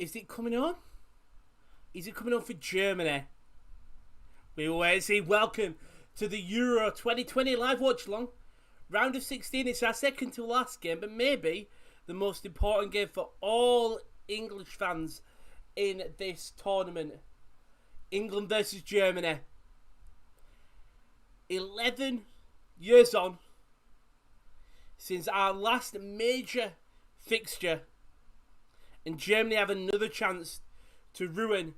Is it coming on? Is it coming on for Germany? We will wait and see. Welcome to the Euro 2020 live watch along. Round of 16, it's our second to last game, but maybe the most important game for all English fans in this tournament. England versus Germany. 11 years on since our last major fixture, and Germany have another chance to ruin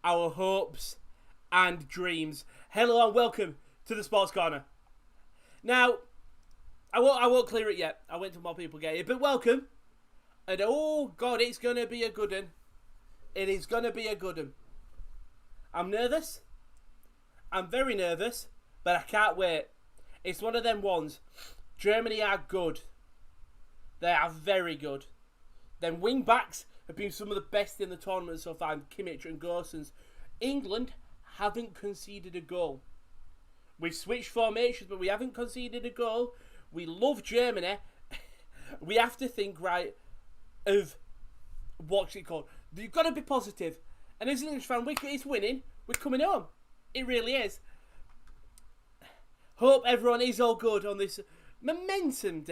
our hopes and dreams. Hello and welcome to the Sports Corner. Now, I won't clear it yet. I wait till more people get here, but welcome. And oh God, it's going to be a good one. It is going to be a good one. I'm nervous. I'm very nervous, but I can't wait. It's one of them ones. Germany are good. They are very good. Then wing backs have been some of the best in the tournament so far, Kimmich and Gosens. England haven't conceded a goal. We've switched formations, but we haven't conceded a goal. We love Germany. We have to think, right, of what's it called? You've got to be positive. And as an English fan, it's winning. We're coming home. It really is. Hope everyone is all good on this momentous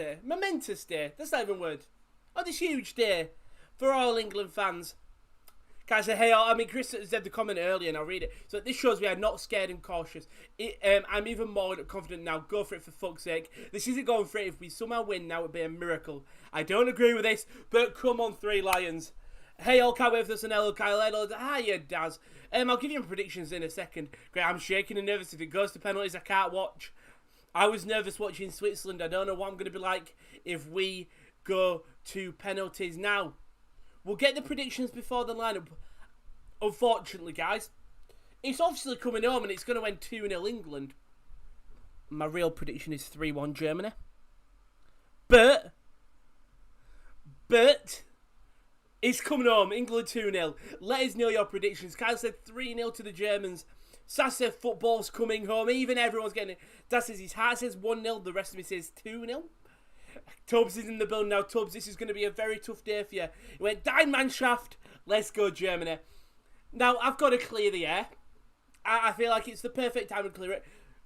day. That's not even a word. On this huge day for all England fans. Guys, Chris said the comment earlier and I'll read it. So this shows we are not scared and cautious. I'm even more confident now. Go for it, for fuck's sake. This isn't going for it. If we somehow win now, it would be a miracle. I don't agree with this, but come on, Three Lions. Hey, all, can't wait for this and hello, Kyle. Hiya, Daz. I'll give you my predictions in a second. Great, I'm shaking and nervous. If it goes to penalties, I can't watch. I was nervous watching Switzerland. I don't know what I'm going to be like if we go to penalties now. We'll get the predictions before the lineup. Unfortunately, guys, it's obviously coming home and it's going to end 2-0 England. My real prediction is 3-1 Germany. But it's coming home. England 2-0. Let us know your predictions. Kyle said 3-0 to the Germans. Sass said football's coming home. Even everyone's getting it. Dad says his heart says 1-0. The rest of me says 2-0. Tubbs is in the building now. Tubbs, this is going to be a very tough day for you. He went, Die Mannschaft. Let's go, Germany. Now, I've got to clear the air. I feel like it's the perfect time to clear it.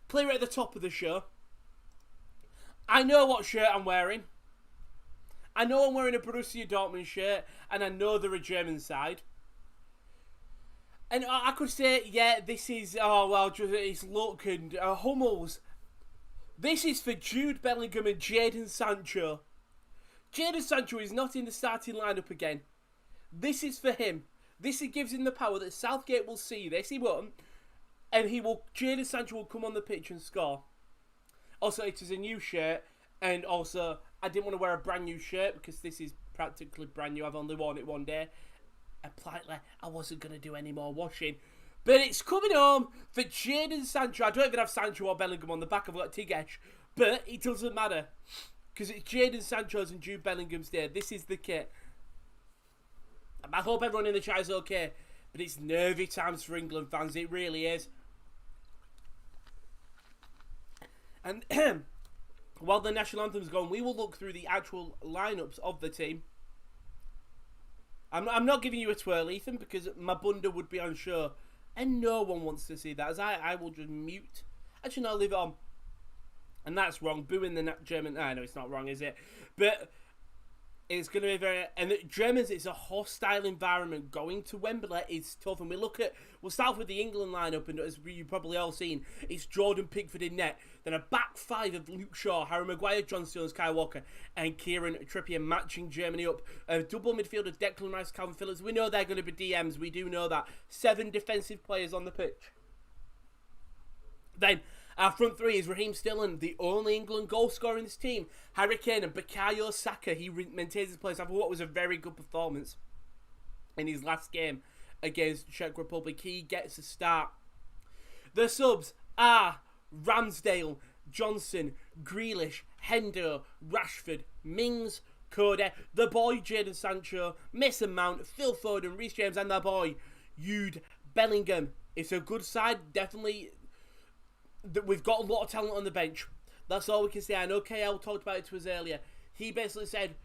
Clear it at the top of the show. I know what shirt I'm wearing. I know I'm wearing a Borussia Dortmund shirt, and I know they're a German side. And I could say, yeah, this is, it's luck and Hummels. This is for Jude Bellingham and Jadon Sancho. Jadon Sancho is not in the starting lineup again. This is for him. This gives him the power that Southgate will see this. He won't. And Jadon Sancho will come on the pitch and score. Also, it is a new shirt. And also, I didn't want to wear a brand new shirt because this is practically brand new. I've only worn it one day. And politely, I wasn't going to do any more washing. But it's coming home for Jadon Sancho. I don't even have Sancho or Bellingham on the back. I've got Tigesh. But it doesn't matter. Because it's Jadon Sancho's and Jude Bellingham's day. This is the kit. I hope everyone in the chat is okay. But it's nervy times for England fans. It really is. And while the national anthem's going, we will look through the actual lineups of the team. I'm not giving you a twirl, Ethan, because my bunda would be on show. And no one wants to see that, as I will just mute. Actually, no, leave it on. And that's wrong. Booing the German. I know it's not wrong, is it? But it's going to be very... And the Germans, it's a hostile environment. Going to Wembley is tough. And we'll start with the England lineup. And as you've probably all seen, it's Jordan Pickford in net. Then a back five of Luke Shaw, Harry Maguire, John Stones, Kyle Walker, and Kieran Trippier matching Germany up. A double midfield of Declan Rice, Calvin Phillips. We know they're going to be DMs. We do know that. 7 defensive players on the pitch. Then our front three is Raheem Sterling, the only England goal scorer in this team. Harry Kane and Bukayo Saka. He maintains his place after what was a very good performance in his last game against Czech Republic. He gets a start. The subs are Ramsdale, Johnson, Grealish, Hendo, Rashford, Mings, Cody, the boy Jadon Sancho, Mason Mount, Phil Foden, Reece James, and the boy Jude Bellingham. It's a good side, definitely. We've got a lot of talent on the bench. That's all we can say. I know KL talked about it to us earlier. He basically said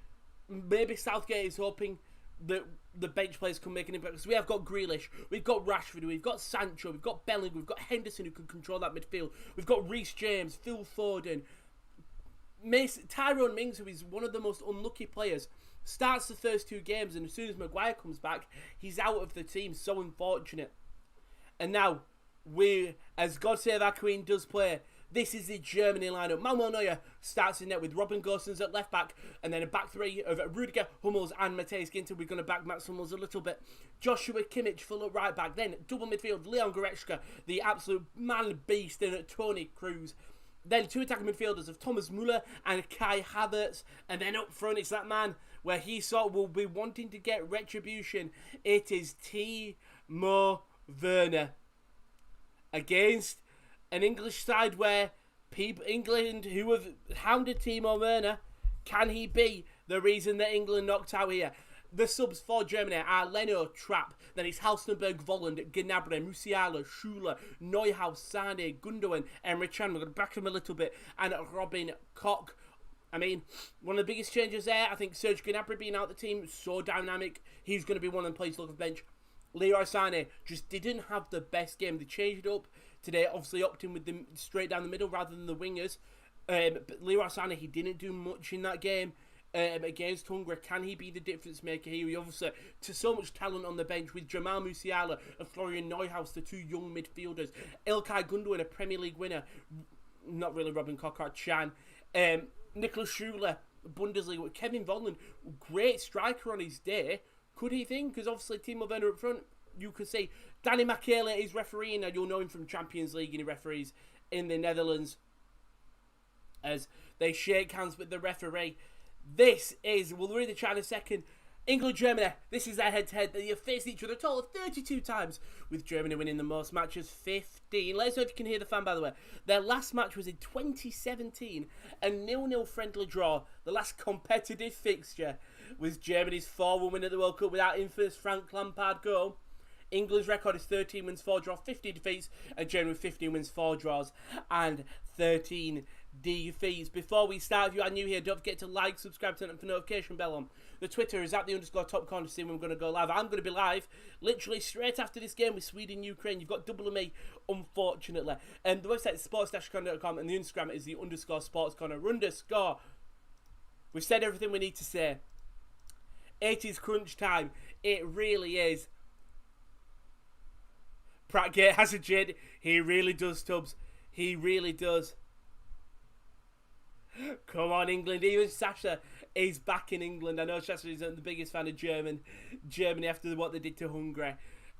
maybe Southgate is hoping the bench players can make an impact. Because we have got Grealish, we've got Rashford, we've got Sancho, we've got Bellingham, we've got Henderson who can control that midfield. We've got Reece James, Phil Foden, Tyrone Mings, who is one of the most unlucky players, starts the first 2 games, and as soon as Maguire comes back, he's out of the team. So unfortunate. And now, as God Save Our Queen does play, this is the Germany lineup. Manuel Neuer starts in net with Robin Gosens at left back, and then a back 3 of Rudiger, Hummels and Matthias Ginter. We're going to back Mats Hummels a little bit. Joshua Kimmich full up right back. Then double midfield, Leon Goretzka, the absolute man beast, and Toni Kroos. Then 2 attacking midfielders of Thomas Müller and Kai Havertz. And then up front, it's that man where he will be wanting to get retribution. It is Timo Werner against an English side where England, who have hounded Timo Werner, can he be the reason that England knocked out here? The subs for Germany are Leno, Trapp, then it's Halstenberg, Volland, Gnabry, Musiala, Schuler, Neuhaus, Sane, Gundogan, Emre Can. We're going to back him a little bit, and Robin Koch. I mean, one of the biggest changes there, I think Serge Gnabry being out of the team, so dynamic. He's going to be one of the players to look at the bench. Leroy Sané just didn't have the best game. They changed it up today, obviously opting with them straight down the middle rather than the wingers. But Leroy Sané, he didn't do much in that game against Hungary. Can he be the difference maker here? He obviously, to so much talent on the bench with Jamal Musiala and Florian Neuhaus, the 2 young midfielders. Ilkay Gundogan, a Premier League winner. Not really Robin Koch-Chan. Niklas Schuler, Bundesliga. With Kevin Volland, great striker on his day. Could he think? Because obviously Timo Werner up front, you could see. Danny Makela is refereeing, and you'll know him from Champions League, and he referees in the Netherlands as they shake hands with the referee. This is, we'll read the chat in a second, England-Germany. This is their head-to-head. They have faced each other a total of 32 times, with Germany winning the most matches, 15. Let us know if you can hear the fan, by the way. Their last match was in 2017, a 0-0 friendly draw. The last competitive fixture was Germany's 4-1 win at the World Cup without infamous Frank Lampard goal. England's record is 13 wins, 4 draws, 15 defeats, and Germany with 15 wins, 4 draws, and 13 defeats. Before we start, if you are new here, don't forget to like, subscribe, turn the notification bell on. The Twitter is @the_top corner to see when we're going to go live. I'm going to be live literally straight after this game with Sweden-Ukraine. You've got double of me, unfortunately. The website is sports-corner.com, and the Instagram is _sportscorner_. We've said everything we need to say. It is crunch time. It really is. Prattgate has a jid. He really does, Tubbs. He really does. Come on, England. Even Sasha is back in England. I know Sasha isn't the biggest fan of Germany after what they did to Hungary.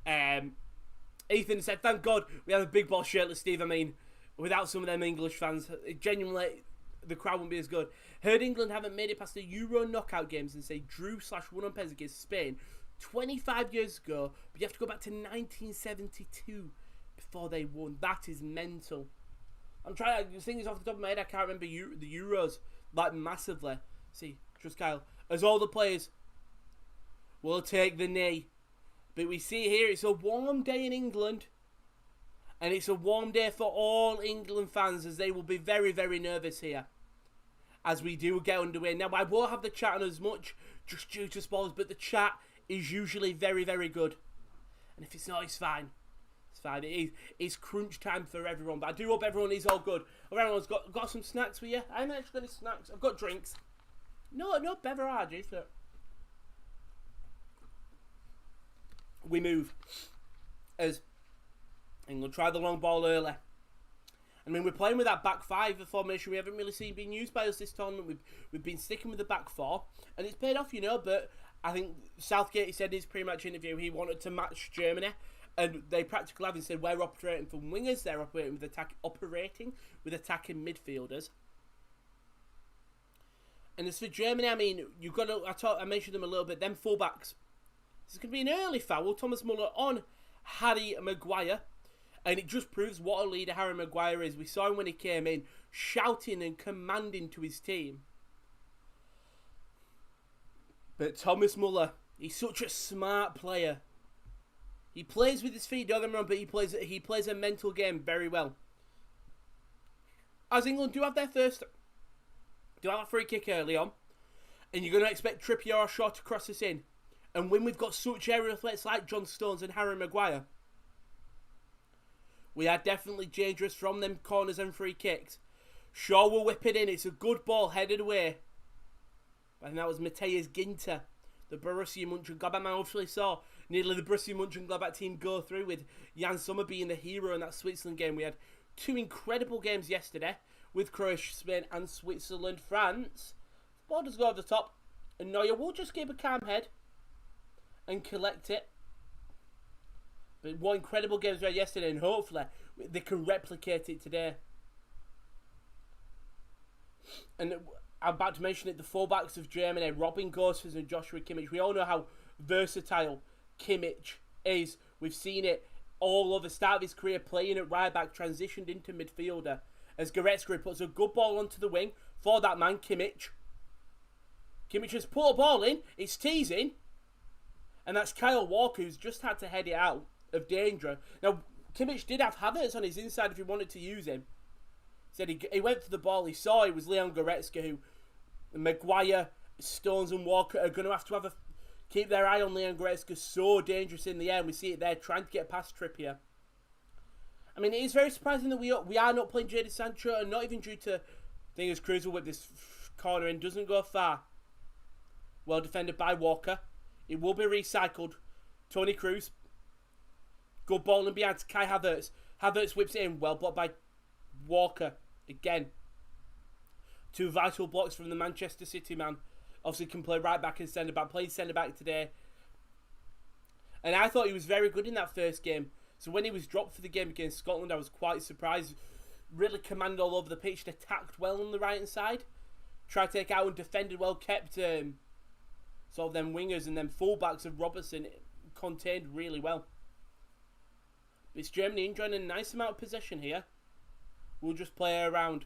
Ethan said, thank God we have a big ball shirtless Steve. I mean, without some of them English fans, genuinely, the crowd wouldn't be as good. Heard England haven't made it past the Euro knockout games and say drew/won on pens against Spain 25 years ago, but you have to go back to 1972 before they won. That is mental. I'm trying to think this off the top of my head. I can't remember the Euros like massively. See, trust Kyle. As all the players will take the knee. But we see here it's a warm day in England. And it's a warm day for all England fans as they will be very, very nervous here as we do get underway. Now, I won't have the chat on as much just due to spoilers, but the chat is usually very, very good. And if it's not, it's fine. It's fine. It's crunch time for everyone. But I do hope everyone is all good. Hope everyone's got some snacks for you. I haven't actually got any snacks. I've got drinks. No beverages. But we move as England try the long ball early. I mean, we're playing with that back 5, a formation we haven't really seen being used by us this tournament. We've been sticking with the back 4, and it's paid off, but I think Southgate, he said in his pre-match interview, he wanted to match Germany, and they practically have said we're operating from wingers, they're operating with attacking midfielders. And as for Germany, I mean, you've got to, I mentioned them a little bit, them fullbacks. This is going to be an early foul, Thomas Müller on Harry Maguire. And it just proves what a leader Harry Maguire is. We saw him when he came in, shouting and commanding to his team. But Thomas Müller, he's such a smart player. He plays with his feet, don't get me wrong, but he plays a mental game very well. As England do have a free kick early on, and you're going to expect Trippier or Shaw to cross this in. And when we've got such aerial threats like John Stones and Harry Maguire, we are definitely dangerous from them corners and free kicks. Shaw will whip it in. It's a good ball headed away. I think that was Matthias Ginter. The Borussia Mönchengladbach man obviously saw nearly the Borussia Mönchengladbach team go through with Jan Sommer being the hero in that Switzerland game. We had two incredible games yesterday with Croatia, Spain and Switzerland, France. The ball does go over the top. And Neuer will just keep a calm head and collect it. But what incredible games we had yesterday, and hopefully they can replicate it today. And I'm about to mention it, the fullbacks of Germany, Robin Gosens and Joshua Kimmich. We all know how versatile Kimmich is. We've seen it all over. Start of his career playing at right back, transitioned into midfielder. As Goretzka puts a good ball onto the wing for that man, Kimmich. Kimmich has put a ball in, it's teasing. And that's Kyle Walker, who's just had to head it out of danger. Now, Kimmich did have Havertz on his inside if he wanted to use him. Said he went for the ball, he saw it was Leon Goretzka, who Maguire, Stones and Walker are going to have a keep their eye on Leon Goretzka. So dangerous in the air, and we see it there trying to get past Trippier. I mean, it is very surprising that we are not playing Jadon Sancho, and not even due to things. Cruz will whip this corner in, doesn't go far. Well defended by Walker. It will be recycled. Toni Kroos. Good ball and behind to Kai Havertz. Havertz whips it in, well blocked by Walker. Again, two vital blocks from the Manchester City man. Obviously can play right back and centre back. Played centre back today. And I thought he was very good in that first game. So when he was dropped for the game against Scotland, I was quite surprised. Really commanded all over the pitch. Attacked well on the right hand side. Tried to take out and defended well. Kept sort of them wingers and them fullbacks of Robertson contained really well. It's Germany enjoying a nice amount of possession here. We'll just play around.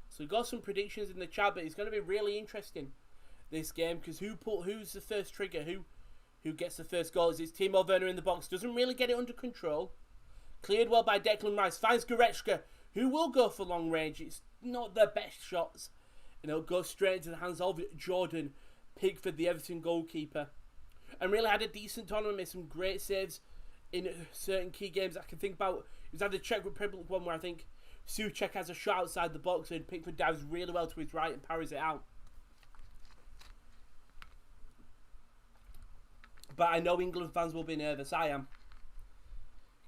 So we've got some predictions in the chat, but it's going to be really interesting, this game, because who's the first trigger? Who gets the first goal? Is it Timo Werner in the box? Doesn't really get it under control. Cleared well by Declan Rice. Finds Goretzka, who will go for long range. It's not the best shots. And it'll go straight into the hands of Jordan Pickford, the Everton goalkeeper. And really had a decent tournament, made some great saves in certain key games I can think about. It was at the Czech Republic one where I think Souček has a shot outside the box and Pickford dives really well to his right and parries it out. But I know England fans will be nervous. I am.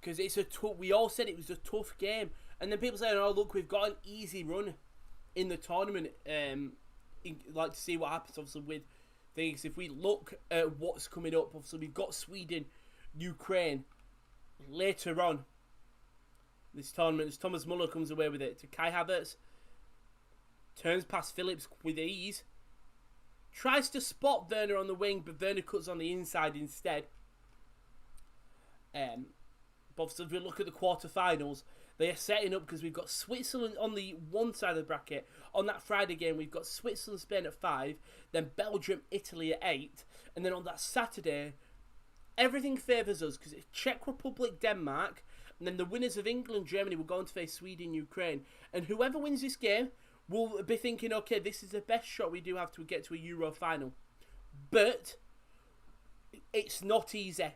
Because it's a tough... We all said it was a tough game. And then people say, oh, look, we've got an easy run in the tournament. Like to see what happens, obviously, with things. If we look at what's coming up, obviously, we've got Sweden, Ukraine later on this tournament, as Thomas Muller comes away with it to Kai Havertz, turns past Phillips with ease, tries to spot Werner on the wing, but Werner cuts on the inside instead. But obviously, if we look at the quarterfinals, they are setting up because we've got Switzerland on the one side of the bracket. On that Friday game, we've got Switzerland, Spain at 5, then Belgium, Italy at 8, and then on that Saturday, everything favours us because it's Czech Republic, Denmark, and then the winners of England, Germany will go on to face Sweden, Ukraine. And whoever wins this game will be thinking, okay, this is the best shot we do have to get to a Euro final. But it's not easy.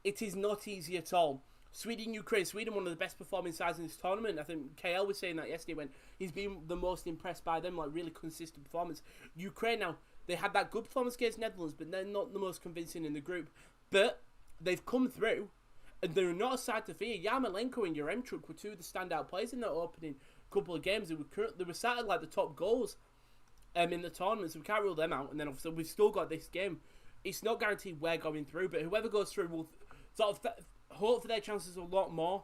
It is not easy at all. Sweden, Ukraine. Sweden, one of the best performing sides in this tournament. I think KL was saying that yesterday when he's been the most impressed by them, like really consistent performance. Ukraine now, they had that good performance against Netherlands, but they're not the most convincing in the group. But they've come through, and they're not a side to fear. Yarmolenko and Yaremchuk were two of the standout players in that opening couple of games. They were sat at like the top goals in the tournament, so we can't rule them out. And then obviously we've still got this game. It's not guaranteed we're going through, but whoever goes through will sort of hope for their chances a lot more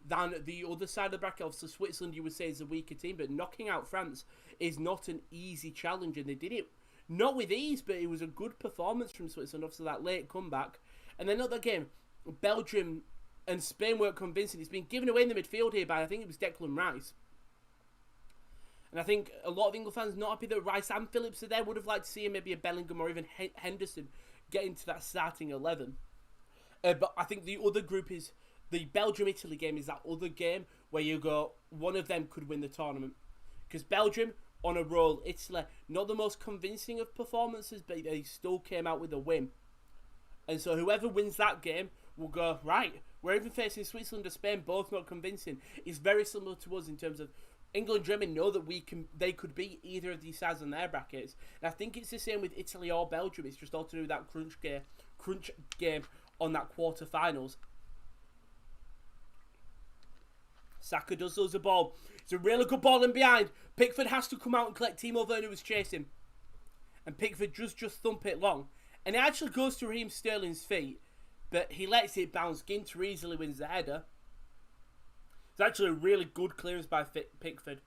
than the other side of the bracket. Obviously Switzerland, you would say, is a weaker team, but knocking out France is not an easy challenge, and they did it not with ease, but it was a good performance from Switzerland. Obviously that late comeback. And then another game, Belgium and Spain weren't convincing. It's been given away in the midfield here by, I think it was Declan Rice. And I think a lot of England fans not happy that Rice and Phillips are there. Would have liked to see maybe a Bellingham or even Henderson get into that starting 11. But I think the other group is the Belgium-Italy game is that other game where you go, one of them could win the tournament. Because Belgium on a roll. Italy, not the most convincing of performances, but they still came out with a win. And so whoever wins that game will go, right, we're even facing Switzerland or Spain, both not convincing. It's very similar to us in terms of England and Germany know that they could beat either of these sides on their brackets. And I think it's the same with Italy or Belgium. It's just all to do with that crunch game on that quarterfinals. Saka does lose the ball. It's a really good ball in behind. Pickford has to come out and collect. Timo Werner was chasing. And Pickford just thump it long. And it actually goes to Raheem Sterling's feet. But he lets it bounce. Ginter easily wins the header. It's actually a really good clearance by Pickford.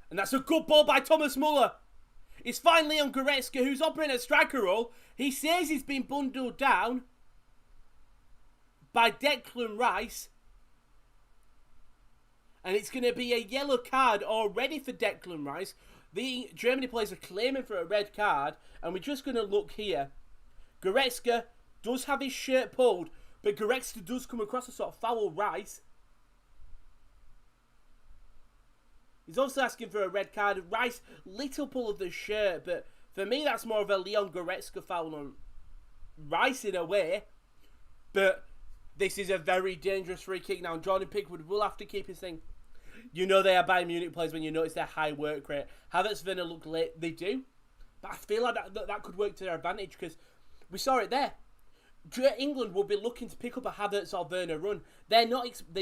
And that's a good ball by Thomas Muller. It's finally on Goretzka, who's operating a striker role. He says he's been bundled down by Declan Rice. And it's going to be a yellow card already for Declan Rice. The Germany players are claiming for a red card. And we're just going to look here. Goretzka does have his shirt pulled. But Goretzka does come across a sort of foul Rice. He's also asking for a red card. Rice, little pull of the shirt. But for me, that's more of a Leon Goretzka foul on Rice in a way. But this is a very dangerous free kick now. Jordan Pickford will have to keep his thing. You know they are Bayern Munich players when you notice their high work rate. Havertz, Werner look late. They do. But I feel like that could work to their advantage because we saw it there. England will be looking to pick up a Havertz or Werner run. They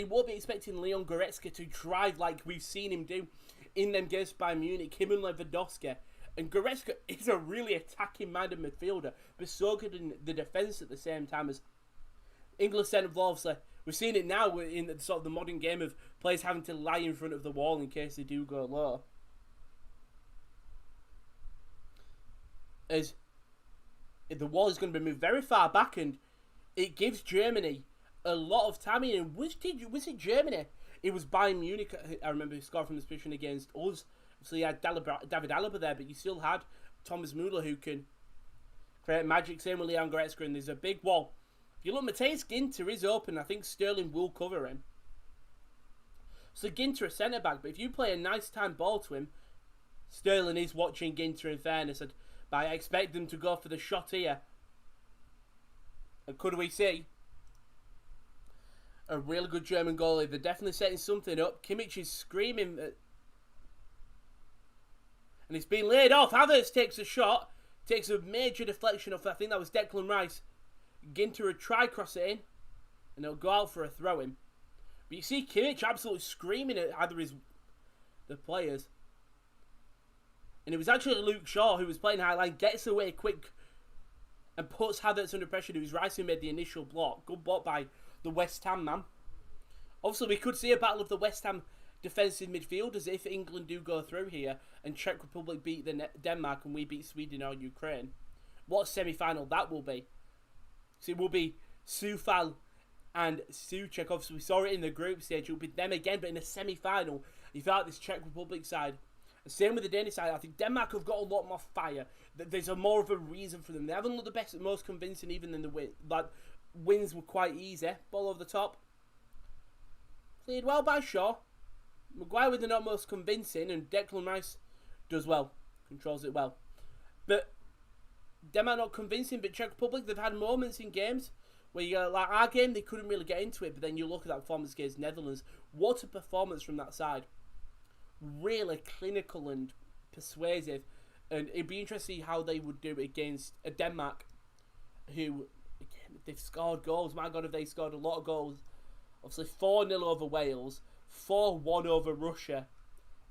won't be expecting Leon Goretzka to drive like we've seen him do in them games by Munich. Him and Lewandowski. And Goretzka is a really attacking-minded midfielder, but so good in the defence at the same time as England centre obviously. We're seeing it now in the, sort of the modern game of players having to lie in front of the wall in case they do go low. As the wall is going to be moved very far back, and it gives Germany a lot of time. And was it Germany? It was Bayern Munich, I remember, who scored from this position against us. So you had David Alaba there, but you still had Thomas Müller who can create magic. Same with Leon Goretzka, and there's a big wall. If you look, Matthias Ginter is open. I think Sterling will cover him. So Ginter a centre-back, but if you play a nice time ball to him, Sterling is watching Ginter in fairness, but I expect them to go for the shot here. And could we see a really good German goalie? They're definitely setting something up. Kimmich is screaming. And it's been laid off. Havertz takes a shot. Takes a major deflection off, I think that was Declan Rice. Ginter would try cross it in. And it'll go out for a throw-in. But you see Kimmich absolutely screaming at either the players. And it was actually Luke Shaw who was playing high line. Gets away quick. And puts Havertz under pressure. It was Rice who made the initial block. Good block by the West Ham man. Obviously we could see a battle of the West Ham defensive midfielders if England do go through here. And Czech Republic beat Denmark and we beat Sweden or Ukraine. What semi-final that will be. So it will be Sufal and Souček. Obviously, we saw it in the group stage. It will be them again, but in a semi-final, you felt this Czech Republic side. The same with the Danish side. I think Denmark have got a lot more fire. There's more of a reason for them. They haven't looked the best, most convincing, even in the win. Like, wins were quite easy. Ball over the top. Cleared well by Shaw. Maguire with the not most convincing, and Declan Rice does well. Controls it well. But Denmark not convincing, but Czech Republic, they've had moments in games where you go, like our game, they couldn't really get into it, but then you look at that performance against Netherlands. What a performance from that side. Really clinical and persuasive. And it'd be interesting to see how they would do it against a Denmark who, again, they've scored goals. My God, have they scored a lot of goals. Obviously 4-0 over Wales, 4-1 over Russia.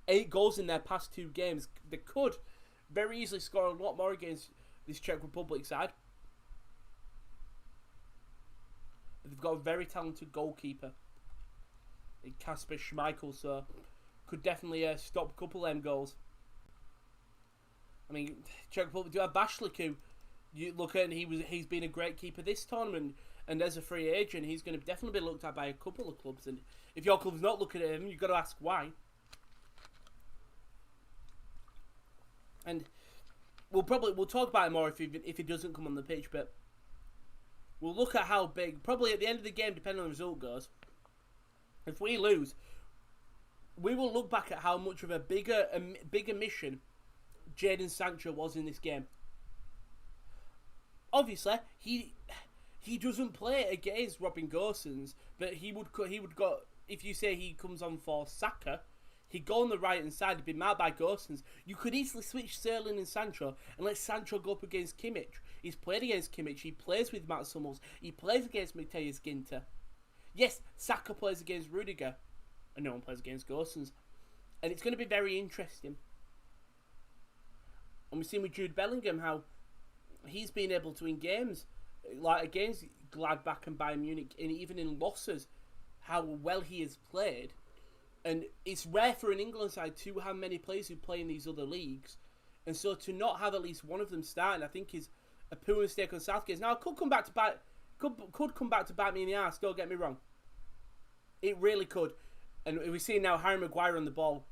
8 goals in their past 2 games. They could very easily score a lot more against this Czech Republic side. But they've got a very talented goalkeeper in Kasper Schmeichel, so could definitely stop a couple of them goals. I mean, Czech Republic do have Bashlik, who you look at, and he's been a great keeper this tournament, and as a free agent, he's going to definitely be looked at by a couple of clubs. And if your club's not looking at him, you've got to ask why. And we'll talk about it more if he doesn't come on the pitch, but we'll look at how big, probably at the end of the game, depending on the result goes. If we lose, we will look back at how much of a bigger mission Jadon Sancho was in this game. Obviously, he doesn't play against Robin Gosens, but he would go if you say he comes on for Saka, he'd go on the right hand side, he'd be marked by Gosens. You could easily switch Sterling and Sancho and let Sancho go up against Kimmich. He's played against Kimmich, he plays with Matt Summels, he plays against Matthias Ginter. Yes, Saka plays against Rudiger, and no one plays against Gosens. And it's going to be very interesting. And we've seen with Jude Bellingham how he's been able to, in games, like against Gladbach and Bayern Munich, and even in losses, how well he has played. And it's rare for an England side to have many players who play in these other leagues. And so to not have at least one of them starting, I think is a poor mistake on Southgate. Now, it could come back to bite me in the arse, don't get me wrong. It really could. And we're seeing now Harry Maguire on the ball.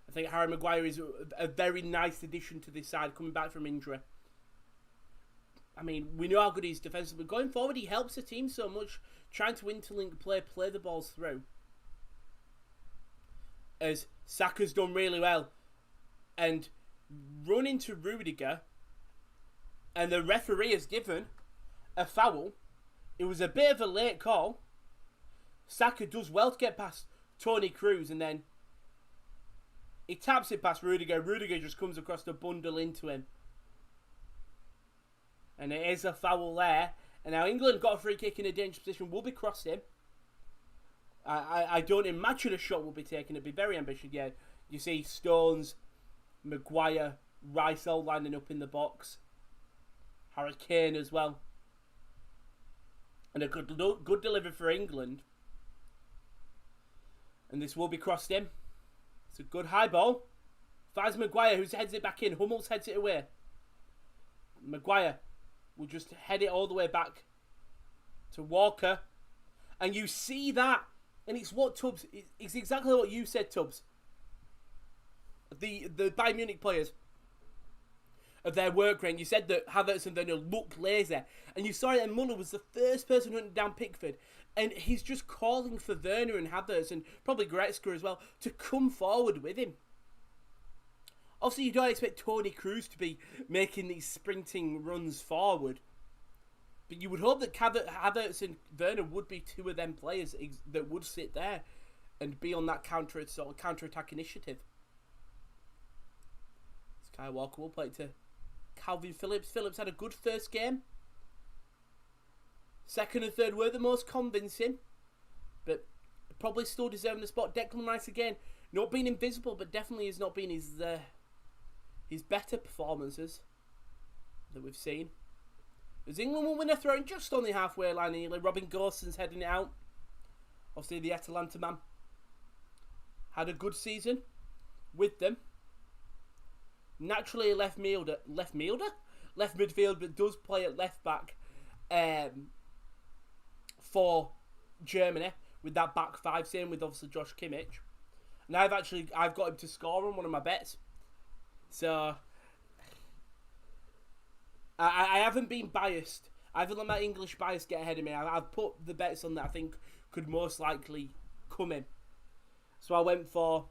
I think Harry Maguire is a very nice addition to this side, coming back from injury. I mean, we know how good he is defensively. Going forward, he helps the team so much, trying to interlink play the balls through. As Saka's done really well. And run into Rudiger, and the referee has given a foul. It was a bit of a late call. Saka does well to get past Toni Kroos, and then he taps it past Rudiger. Rudiger just comes across the bundle into him. And it is a foul there. And now England got a free kick in a dangerous position. Will be crossed in. I don't imagine a shot will be taken. It'd be very ambitious. Yeah, you see Stones, Maguire, Rice all lining up in the box. Harry Kane as well. And a good delivery for England. And this will be crossed in. It's a good high ball. Finds Maguire, who heads it back in. Hummels heads it away. Maguire will just head it all the way back to Walker. And you see that. And it's what Tubbs... It's exactly what you said, Tubbs. The Bayern Munich players of their work rate. You said that Havertz and Werner look lazy. And you saw it, and Muller was the first person hunting down Pickford. And he's just calling for Werner and Havertz, and probably Goretzka as well, to come forward with him. Obviously, you don't expect Toni Kroos to be making these sprinting runs forward. But you would hope that Havertz and Werner would be two of them players that would sit there and be on that counter-attack initiative. Sky Walker will play it to Calvin Phillips. Phillips had a good first game. Second and third were the most convincing, but probably still deserving the spot. Declan Rice again, not being invisible, but definitely has not been his better performances that we've seen. As England will win a throw just on the halfway line nearly. Robin Gosens heading it out. Obviously the Atalanta man had a good season with them. Naturally a left midfield, but does play at left back for Germany with that back five, same with obviously Josh Kimmich. And I've got him to score on one of my bets. So I haven't been biased. I haven't let my English bias get ahead of me. I've put the bets on that I think could most likely come in. So I went for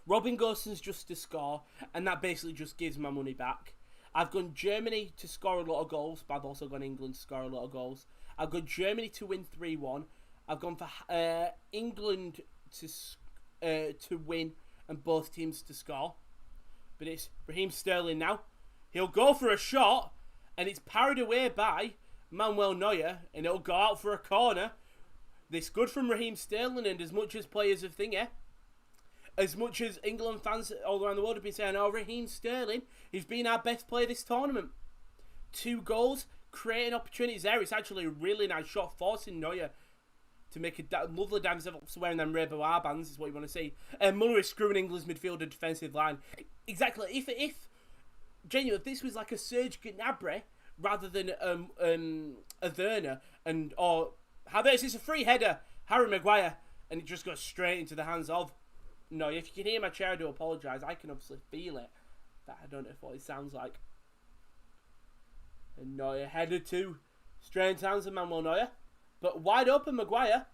Robin Gosens just to score, and that basically just gives my money back. I've gone Germany to score a lot of goals, but I've also gone England to score a lot of goals. I've got Germany to win 3-1. I've gone for England to win and both teams to score. But it's Raheem Sterling now. He'll go for a shot, and it's parried away by Manuel Neuer, and it'll go out for a corner. This good from Raheem Sterling, and as much as players have as much as England fans all around the world have been saying, oh, Raheem Sterling, he's been our best player this tournament. 2 goals, creating opportunities there. It's actually a really nice shot, forcing Neuer to make a lovely dive himself up, wearing them Rainbow armbands, is what you want to see. And Muller is screwing England's midfield and defensive line. Exactly. If this was like a Serge Gnabry rather than a Werner, or Havertz, it's a free header, Harry Maguire, and it just goes straight into the hands of No, if you can hear my chair, I do apologise. I can obviously feel it, but I don't know what it sounds like. And Neuer headed to straight into hands of Manuel Neuer, but wide open Maguire.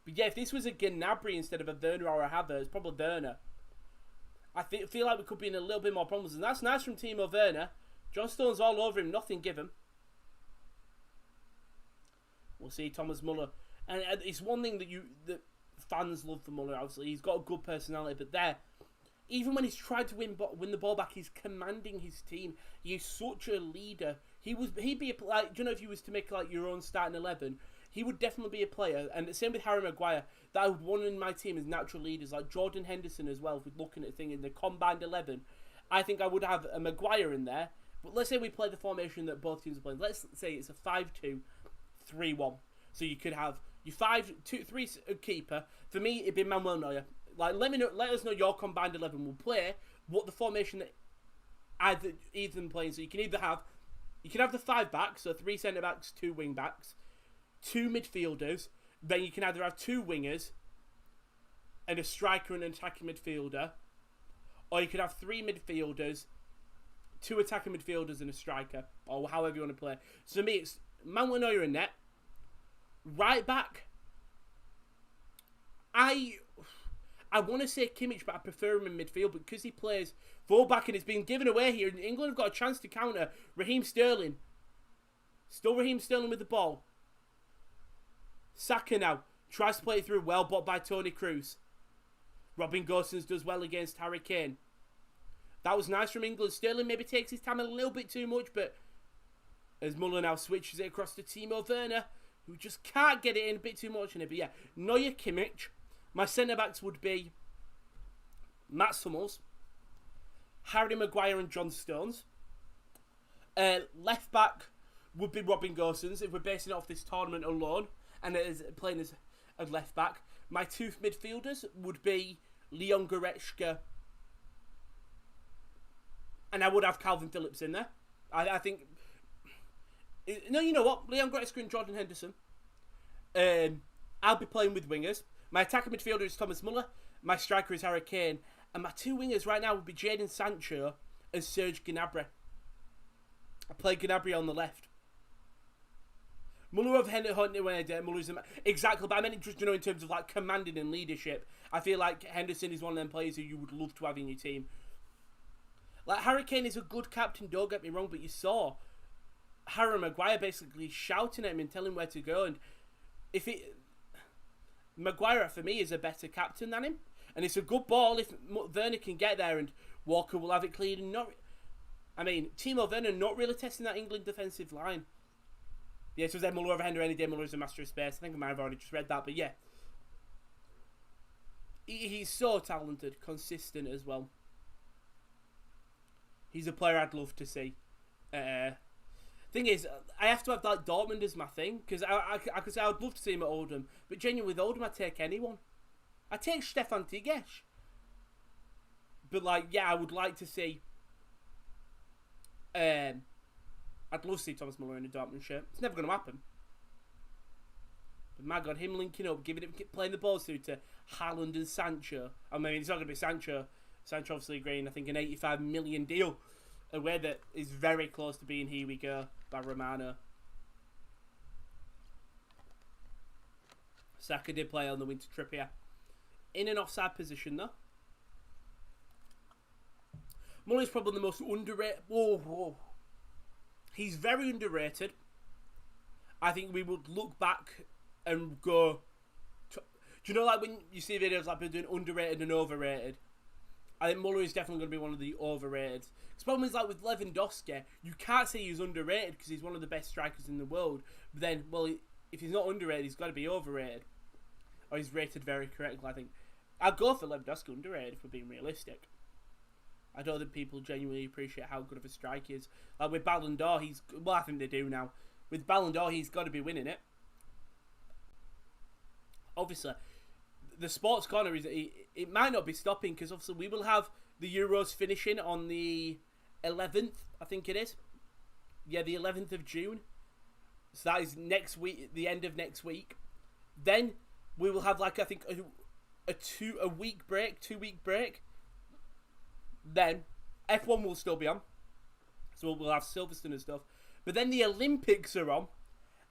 But yeah, if this was a Gnabry instead of a Werner or a Havertz, probably Werner. I feel like we could be in a little bit more problems. And that's nice from Timo Werner. John Stones all over him, nothing given. We'll see Thomas Muller. And it's one thing that fans love for Muller, obviously. He's got a good personality, but there, even when he's tried to win the ball back, he's commanding his team. He's such a leader. He'd be like, do you know, if you was to make like your own starting 11, he would definitely be a player. And the same with Harry Maguire, that I would want in my team as natural leaders, like Jordan Henderson as well. If we're looking at a thing in the combined 11, I think I would have a Maguire in there. But let's say we play the formation that both teams are playing. Let's say it's a 5-2-3-1. So you could have your 5-2-3 keeper. For me, it'd be Manuel Neuer. Like, let us know your combined 11. We'll play what the formation that either playing. So you can have the 5 backs, so 3 centre backs, 2 wing backs, 2 midfielders. Then you can either have 2 wingers and a striker and an attacking midfielder, or you could have 3 midfielders, 2 attacking midfielders and a striker, or however you want to play. So for me, it's Manuel Neuer in net. Right back, I want to say Kimmich, but I prefer him in midfield because he plays full back and it's been given away here. England have got a chance to counter. Raheem Sterling. Still Raheem Sterling with the ball. Saka now. Tries to play it through, well bought by Toni Kroos. Robin Gosens does well against Harry Kane. That was nice from England. Sterling maybe takes his time a little bit too much, but as Muller now switches it across to Timo Werner, who just can't get it in a bit too much in it. But yeah, Neuer, Kimmich. My centre-backs would be Mats Hummels, Harry Maguire and John Stones. Left-back would be Robin Gosens, if we're basing it off this tournament alone, and as playing as a left-back. My 2 midfielders would be Leon Goretzka, and I would have Calvin Phillips in there. I think... No, you know what? Leon Goretzka and Jordan Henderson. I'll be playing with wingers. My attacking midfielder is Thomas Muller. My striker is Harry Kane. And my 2 wingers right now would be Jadon Sancho and Serge Gnabry. I play Gnabry on the left. Muller of Henderson when I did. Muller's exactly, but I meant just, you know, in terms of like commanding and leadership. I feel like Henderson is one of them players who you would love to have in your team. Like, Harry Kane is a good captain, don't get me wrong, but you saw Harry Maguire basically shouting at him and telling him where to go, and Maguire for me is a better captain than him, and it's a good ball if Werner can get there and Walker will have it cleared. And Timo Werner not really testing that England defensive line. Yeah, so Muller over Henry any day. Muller is a master of space. I think I might have already just read that, but yeah, he's so talented, consistent as well. He's a player I'd love to see. Thing is, I have to have like Dortmund as my thing, because I could say I would love to see him at Oldham, but genuinely with Oldham I'd take anyone. I'd take Stefan Tigges. But like, yeah, I would like to see I'd love to see Thomas Muller in a Dortmund shirt. It's never going to happen. But my God, him linking up, playing the ball through to Haaland and Sancho. I mean, it's not going to be Sancho. Sancho obviously agreeing, I think, an 85 million deal. A way that is very close to being here we go by Romano. Saka did play on the wing to Trippier. In an offside position though. Muller's probably the most underrated. Whoa. He's very underrated. I think we would look back and go... Do you know, like when you see videos like people doing underrated and overrated? I think Muller is definitely going to be one of the overrated. The problem is, like with Lewandowski, you can't say he's underrated because he's one of the best strikers in the world. But then, well, if he's not underrated, he's got to be overrated. Or he's rated very correctly, I think. I'd go for Lewandowski underrated if we're being realistic. I don't think people genuinely appreciate how good of a striker he is. Like with Ballon d'Or, well, I think they do now. With Ballon d'Or, he's got to be winning it. Obviously, the sports corner is it might not be stopping because obviously we will have the Euros finishing on the 11th, I think it is. Yeah, the 11th of June. So that is next week, the end of next week. Then we will have like I think a 2 week break. Then F1 will still be on, so we'll have Silverstone and stuff. But then the Olympics are on,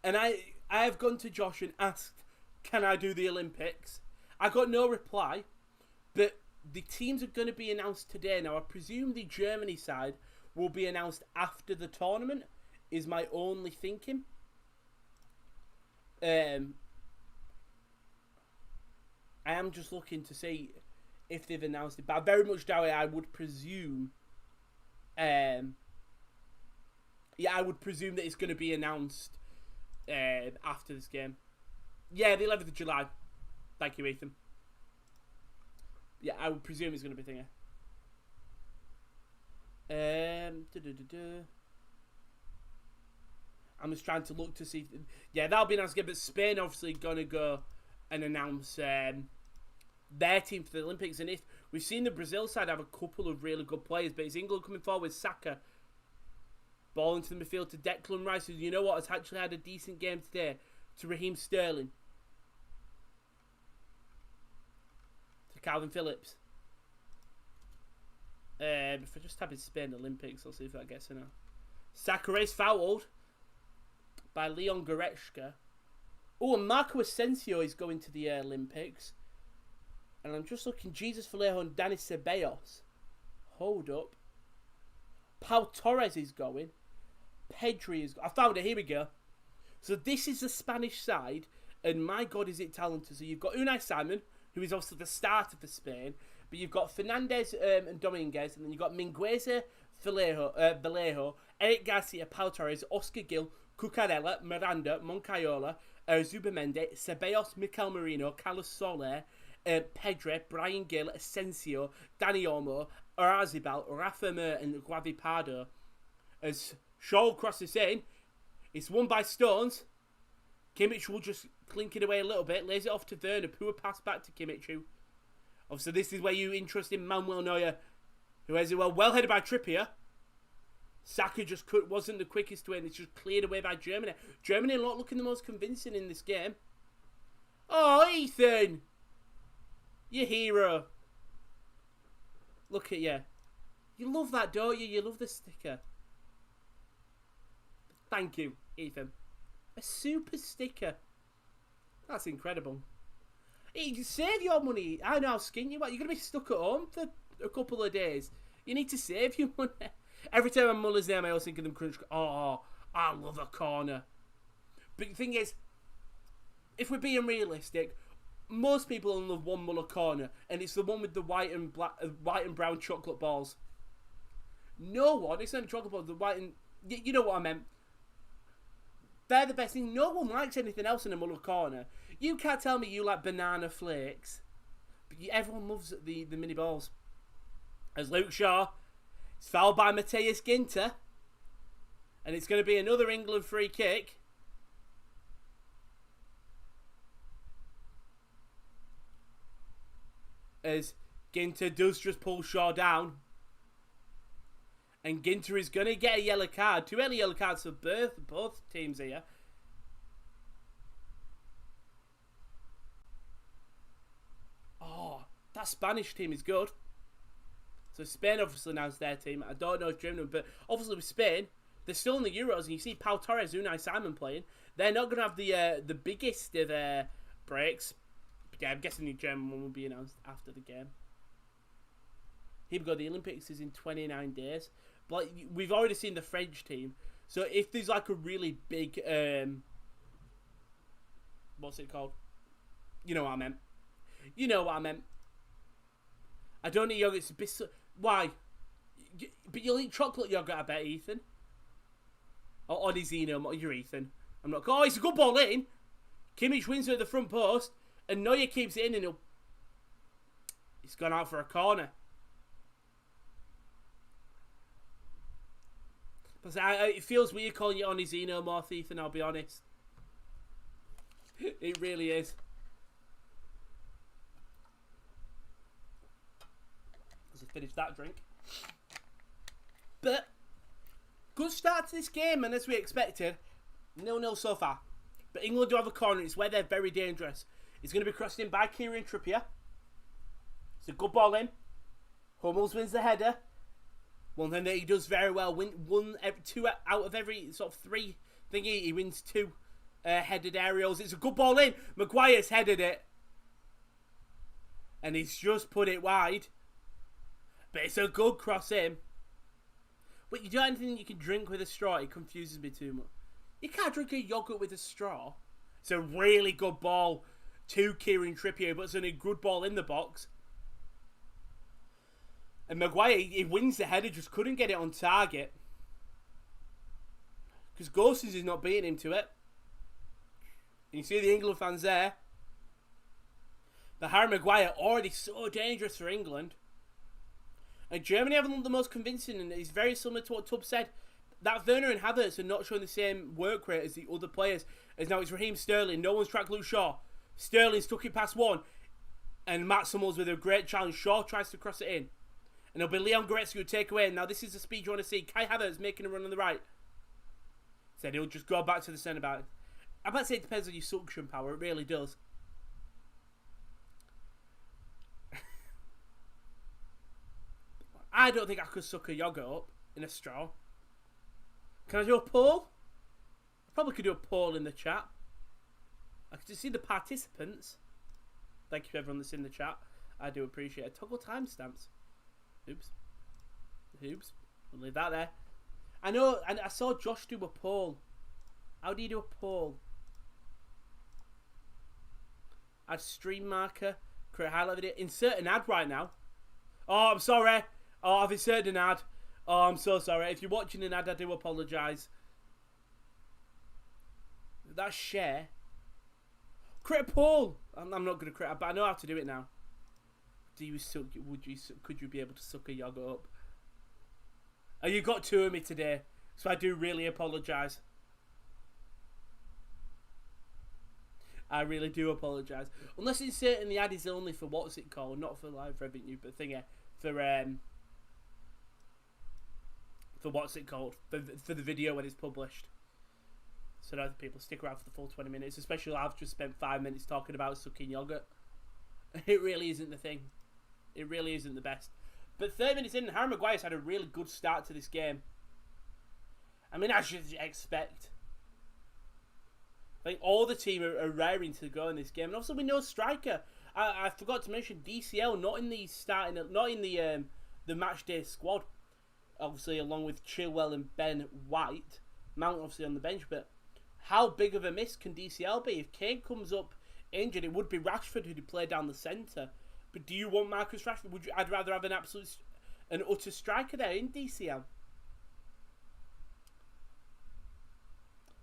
and I have gone to Josh and asked, can I do the Olympics? I got no reply, but the teams are going to be announced today. Now, I presume the Germany side will be announced after the tournament, is my only thinking. I am just looking to see if they've announced it, but I very much doubt it. I would presume, I would presume that it's going to be announced after this game. Yeah, the 11th of July. Thank you, Ethan. Yeah, I would presume it's going to be thingy. I'm just trying to look to see. Yeah, that'll be announced again. But Spain obviously going to go and announce their team for the Olympics. And if we've seen the Brazil side have a couple of really good players, but it's England coming forward with Saka. Ball into the midfield to Declan Rice, who, you know what, has actually had a decent game today, to Raheem Sterling. To Calvin Phillips. If I just type in Spain Olympics, I'll see if that gets in now. Saka is fouled by Leon Goretzka. Oh, and Marco Asensio is going to the Olympics. And I'm just looking, Jesus Vallejo and Dani Ceballos. Hold up. Pau Torres is going. Pedri is... I found it, here we go. So this is the Spanish side, and my God, is it talented. So you've got Unai Simon, who is obviously the starter for Spain, but you've got Fernandez and Dominguez, and then you've got Mingueza, Vallejo, Eric Garcia, Pau Torres, Oscar Gil, Cucurella, Miranda, Moncayola, Zubimende, Ceballos, Mikel Merino, Carlos Soler, Pedri, Brian Gill, Asensio, Dani Olmo, Oyarzabal, Rafa Mir, and Guavi Pardo. As Shaw crosses in, it's won by Stones. Kimmich will just clink it away a little bit, lays it off to Werner, poor pass back to Kimmich. Obviously, this is where you interest in Manuel Neuer, who has it well headed by Trippier. Saka just wasn't the quickest to win. It's just cleared away by Germany. Germany not looking the most convincing in this game. Oh, Ethan! You hero. Look at you. You love that, don't you? You love the sticker. Thank you, Ethan. A super sticker. That's incredible. You save your money. I know how skint you are. You're going to be stuck at home for a couple of days. You need to save your money. Every time I'm Muller's name, I always think of them crunch. Oh, I love a corner. But the thing is, if we're being realistic, most people only love one Muller corner, and it's the one with the white and brown chocolate balls. No one, it's not a chocolate ball, the white and... You know what I meant. They're the best thing. No one likes anything else in a Muller corner. You can't tell me you like banana flakes. But everyone loves the mini balls. As Luke Shaw is fouled by Matthias Ginter. And it's going to be another England free kick. As Ginter does just pull Shaw down. And Ginter is going to get a yellow card. 2 early yellow cards for both teams here. Oh, that Spanish team is good. So Spain obviously announced their team. I don't know if Germany, but obviously with Spain, they're still in the Euros. And you see Pau Torres, Unai Simon playing. They're not going to have the biggest of breaks. But yeah, I'm guessing the German one will be announced after the game. Here we go. The Olympics is in 29 days. But like, we've already seen the French team. So if there's like a really big... what's it called? You know what I meant. You know what I meant. I don't eat yogurt. Why? But you'll eat chocolate yogurt, I bet, Ethan. Or Onizino. You're Ethan. I'm not... Oh, it's a good ball in. Kimmich wins it at the front post. And Neuer keeps it in and he's gone out for a corner. But it feels weird calling you Onizino more, Ethan, I'll be honest. It really is. Let's finish that drink. But, good start to this game, and as we expected, 0-0 so far. But England do have a corner, it's where they're very dangerous. It's going to be crossed in by Kieran Trippier. It's a good ball in. Hummels wins the header. One thing that he does very well, 2 out of every sort of 3 thingy, he wins 2. headed aerials. It's a good ball in. Maguire's headed it. And he's just put it wide. But it's a good cross in. But you do anything you can drink with a straw, it confuses me too much. You can't drink a yogurt with a straw. It's a really good ball to Kieran Trippier, but it's only a good ball in the box. And Maguire, he wins the header, just couldn't get it on target. Because Gosens is not beating him to it. And you see the England fans there. But Harry Maguire already so dangerous for England. And Germany haven't looked the most convincing, and it's very similar to what Tubb said. That Werner and Havertz are not showing the same work rate as the other players. As now it's Raheem Sterling. No one's tracked Luke Shaw. Sterling stuck it past one. And Matt Summers with a great challenge. Shaw tries to cross it in. And it'll be Leon Goretzka who take away. Now this is the speed you want to see. Kai Havertz making a run on the right. Said he'll just go back to the centre back. I might say it depends on your suction power. It really does. I don't think I could suck a yogurt up in a straw. Can I do a poll? I probably could do a poll in the chat. I could just see the participants. Thank you to everyone that's in the chat. I do appreciate it. Toggle timestamps. Oops. Oops. We'll leave that there. I know, and I saw Josh do a poll. How do you do a poll? Add stream marker. Create highlight video. Insert an ad right now. Oh, I'm sorry. Oh, I've inserted an ad. Oh, I'm so sorry. If you're watching an ad, I do apologise. That's share. Create a poll. I'm not going to create, but I know how to do it now. Do you suck? Could you be able to suck a yogurt up? Oh, you got two of me today, so I do really apologise. I really do apologise. Unless it's certain the ad is only for what's it called, not for live revenue, but for what's it called, for the video when it's published. So that people stick around for the full 20 minutes, especially I've just spent 5 minutes talking about sucking yogurt. It really isn't the thing. It really isn't the best. But 30 minutes in, Harry Maguire's had a really good start to this game. I mean, as you'd expect. I think all the team are raring to go in this game. And also we know striker. I forgot to mention DCL not in the match day squad. Obviously along with Chilwell and Ben White. Mount obviously on the bench, but how big of a miss can DCL be? If Kane comes up injured, it would be Rashford who'd play down the centre. But do you want Marcus Rashford? I'd rather have an utter striker there in DCL.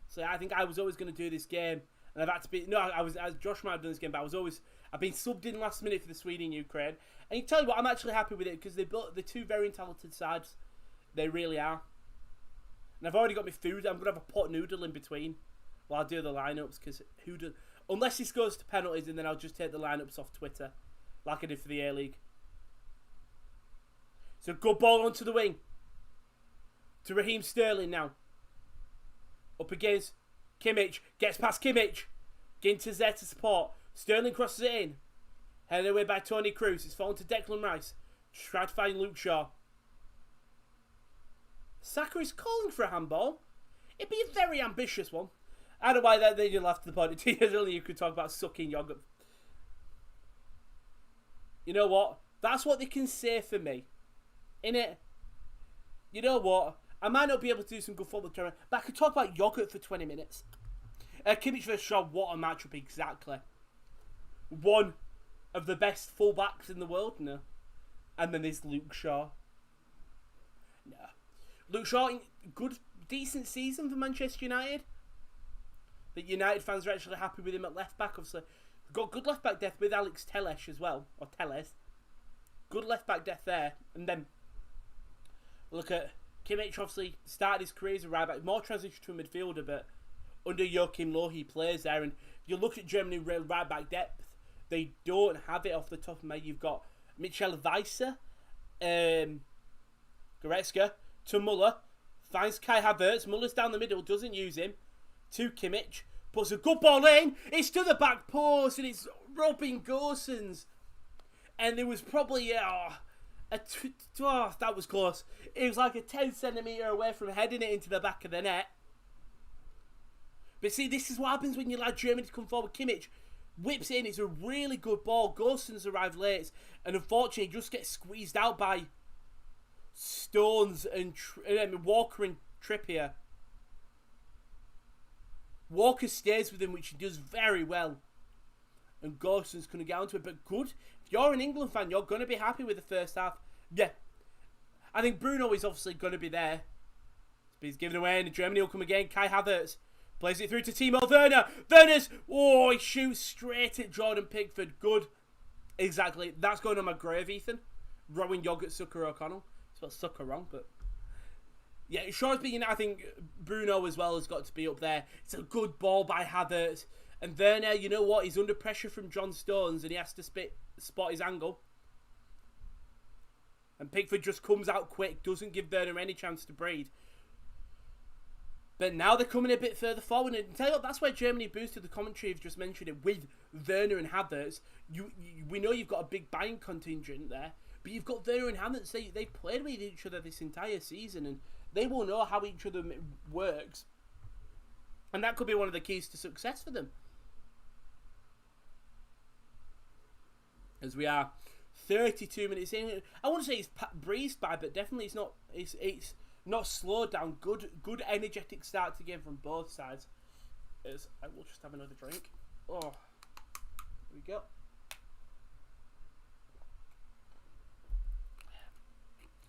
So I think I was always going to do this game, and I've had to be. No, I was as Josh might have done this game, but I've been subbed in last minute for the Sweden Ukraine. And you tell you what, I'm actually happy with it because they built the two very talented sides. They really are. And I've already got my food. I'm gonna have a pot noodle in between while I do the lineups because unless this goes to penalties, and then I'll just take the lineups off Twitter, like I did for the A-League. So good ball onto the wing to Raheem Sterling now. Up against Kimmich. Gets past Kimmich. Ginter's there to support. Sterling crosses it in. Headed away by Toni Kroos. It's fallen to Declan Rice. Try to find Luke Shaw. Saka is calling for a handball. It'd be a very ambitious one. I don't know why that then you'll have to the point. 2 years earlier you could talk about sucking yogurt. You know what? That's what they can say for me. Innit? You know what? I might not be able to do some good football tournament, but I could talk about yogurt for 20 minutes. Kimmich versus Shaw, what a matchup exactly. One of the best fullbacks in the world, no. And then there's Luke Shaw. No. Luke Shaw, good, decent season for Manchester United. The United fans are actually happy with him at left back, obviously. Got good left back depth with Alex Telles as well, or Telles. Good left back depth there. And then look at Kimmich, obviously started his career as a right back, more transition to a midfielder, but under Joachim Low he plays there. And if you look at Germany right back depth, they don't have it off the top of my head. You've got Michel Weiser, Goretzka to Muller, finds Kai Havertz. Muller's down the middle, doesn't use him. To Kimmich, puts a good ball in. It's to the back post, and it's Robin Gosens. And there was probably that was close. It was like a 10 centimetre away from heading it into the back of the net. But see, this is what happens when you allow Germany to come forward. Kimmich whips it in. It's a really good ball. Gosens arrived late. And unfortunately, just gets squeezed out by Stones and Walker and Trippier. Walker stays with him, which he does very well. And Gosens couldn't get onto it. But good. If you're an England fan, you're going to be happy with the first half. Yeah. I think Bruno is obviously going to be there. But he's given away, and Germany will come again. Kai Havertz plays it through to Timo Werner. Werner's, he shoots straight at Jordan Pickford. Good. Exactly. That's going on my grave, Ethan. Rowan Yogurt Sucker O'Connell. Spelled sucker wrong, but yeah, sure as being, I think Bruno as well has got to be up there. It's a good ball by Havertz. And Werner, you know what? He's under pressure from John Stones, and he has to spot his angle. And Pickford just comes out quick, doesn't give Werner any chance to breathe. But now they're coming a bit further forward. And tell you what, that's why Germany boosted the commentary. You've just mentioned it with Werner and Havertz. We know you've got a big buying contingent there, but you've got Werner and Havertz. They've played with each other this entire season, and they will know how each other works. And that could be one of the keys to success for them. As we are 32 minutes in, I wouldn't say it's breezed by, but definitely it's not. It's not slowed down. Good energetic start to game from both sides. As I will just have another drink. Oh, here we go.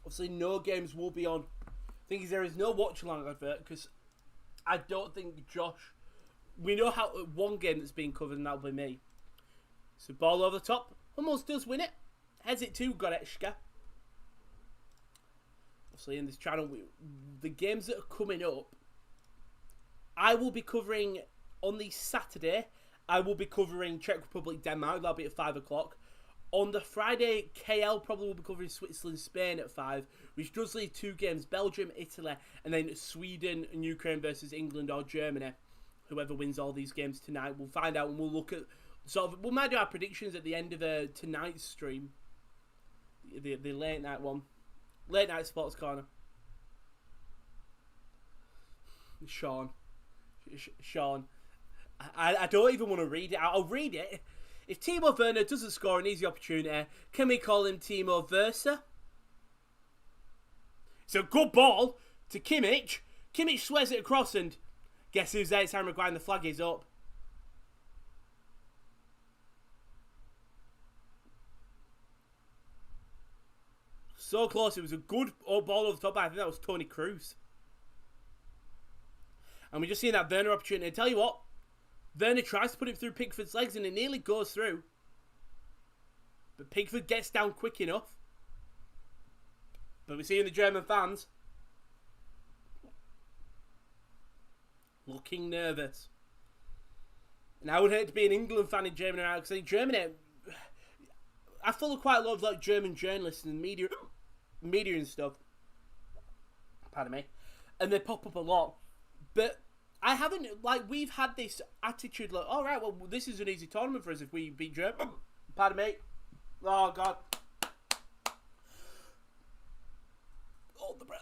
Obviously, no games will be on. Thing is, there is no Watchalong advert because I don't think Josh. We know how one game that's being covered, and that'll be me. So ball over the top. Hummels does win it. Heads it to Goretzka. Obviously, in this channel, the games that are coming up, I will be covering on the Saturday. I will be covering Czech Republic, Denmark. That'll be at 5 o'clock. On the Friday, KL probably will be covering Switzerland, Spain at 5, which does leave 2 games: Belgium, Italy, and then Sweden and Ukraine versus England or Germany. Whoever wins all these games tonight, we'll find out, and we'll look at we might do our predictions at the end of tonight's stream, the late night one, late night sports corner. Sean, I don't even want to read it. I'll read it. If Timo Werner doesn't score an easy opportunity, can we call him Timo Versa? It's a good ball to Kimmich. Kimmich swears it across, and guess who's there? It's Harry Maguire, and the flag is up. So close. It was a good ball over the top. I think that was Toni Kroos. And we just seen that Werner opportunity. I tell you what, Werner tries to put it through Pickford's legs, and it nearly goes through. But Pickford gets down quick enough. But we're seeing the German fans looking nervous. And I would hate to be an England fan in Germany now, because in Germany, I follow quite a lot of like German journalists and media and stuff. Pardon me. And they pop up a lot. But I haven't, like, we've had this attitude like, all right, well, this is an easy tournament for us if we beat Germany. Pardon me. Oh, God. Hold the breath.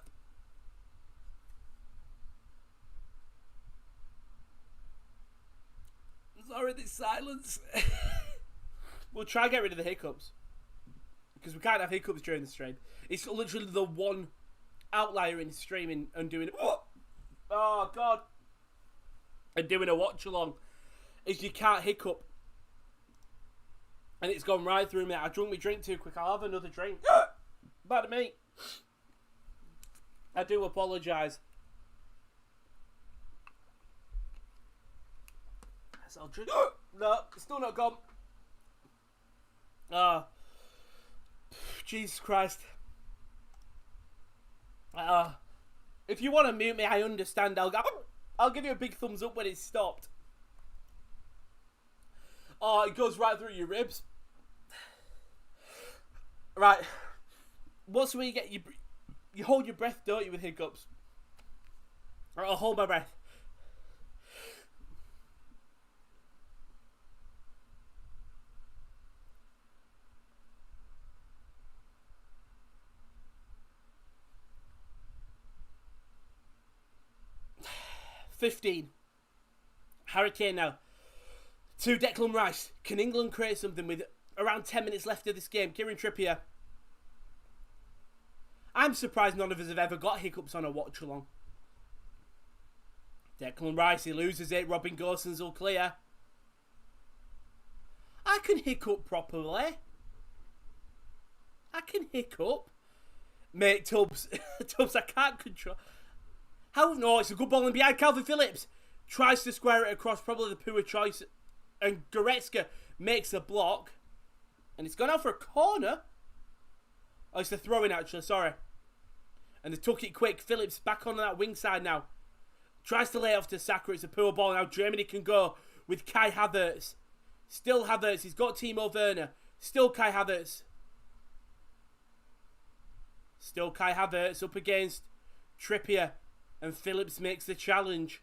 Sorry, this silence. We'll try and get rid of the hiccups, because we can't have hiccups during the stream. It's literally the one outlier in streaming and doing it. Oh, God. And doing a watch-along is you can't hiccup. And it's gone right through me. I drunk my drink too quick. I'll have another drink. Pardon me. I do apologise. So I'll drink. No, it's still not gone. Jesus Christ. If you want to mute me, I understand. I'll give you a big thumbs up when it's stopped. Oh, it goes right through your ribs. Right. What's where you get you hold your breath, don't you, with hiccups? Alright, I'll hold my breath. $15. Harry Kane now. To Declan Rice. Can England create something with around 10 minutes left of this game? Kieran Trippier. I'm surprised none of us have ever got hiccups on a watch-along. Declan Rice, he loses it. Robin Gosens will clear. I can hiccup properly. I can hiccup. Mate, Tubbs. Tubbs, I can't control. How? No, it's a good ball in behind. Calvin Phillips tries to square it across. Probably the poor choice. And Goretzka makes a block. And it's gone out for a corner. Oh, it's a throw-in, actually. Sorry. And they took it quick. Phillips back on that wing side now. Tries to lay off to Saka. It's a poor ball. Now Germany can go with Kai Havertz. Still Havertz. He's got Timo Werner. Still Kai Havertz. Still Kai Havertz up against Trippier. And Phillips makes the challenge.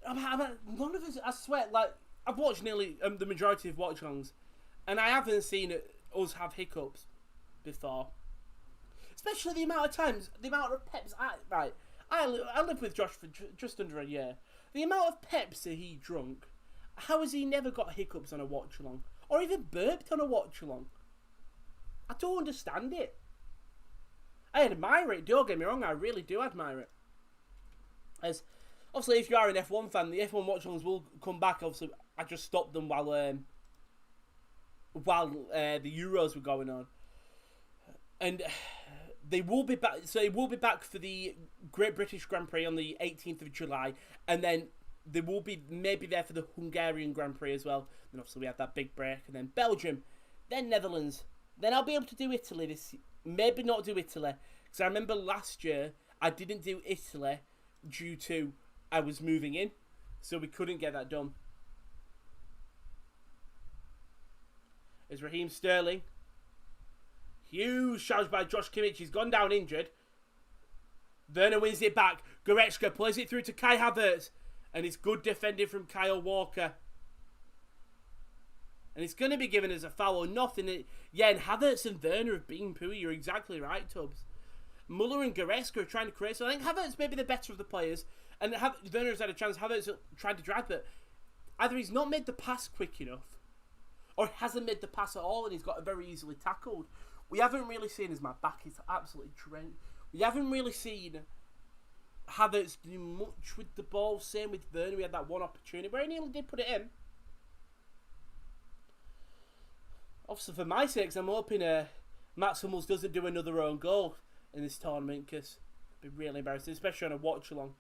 None of us, I swear, like, I've watched nearly the majority of watch-alongs. And I haven't seen us have hiccups before. Especially the amount of times, the amount of peps. I lived with Josh for just under a year. The amount of peps that he drunk, how has he never got hiccups on a watch-along? Or even burped on a watch-along? I don't understand it. I admire it, don't get me wrong, I really do admire it. As, obviously, if you are an F1 fan, the F1 watch-alongs will come back. Obviously, I just stopped them while the Euros were going on. And they will be back. So they will be back for the Great British Grand Prix on the 18th of July, and then they will be maybe there for the Hungarian Grand Prix as well. And obviously we have that big break, and then Belgium, then Netherlands, then I'll be able to do Italy this. Maybe not do Italy, because I remember last year I didn't do Italy due to I was moving in, so we couldn't get that done. Is Raheem Sterling. Huge challenge by Josh Kimmich. He's gone down injured. Werner wins it back. Goretzka plays it through to Kai Havertz. And it's good defending from Kyle Walker. And it's going to be given as a foul or nothing. Yeah, and Havertz and Werner have been poor. You're exactly right, Tubbs. Muller and Goretzka are trying to create. So I think Havertz may be the better of the players. And Werner's had a chance. Havertz tried to drive, but either he's not made the pass quick enough, or hasn't made the pass at all, and he's got very easily tackled. We haven't really seen, as my back is absolutely drenched, we haven't really seen Havertz do much with the ball. Same with Werner. We had that one opportunity where he nearly did put it in. Obviously, for my sakes, I'm hoping Matt Hummels doesn't do another own goal in this tournament, because it'd be really embarrassing, especially on a watch-along.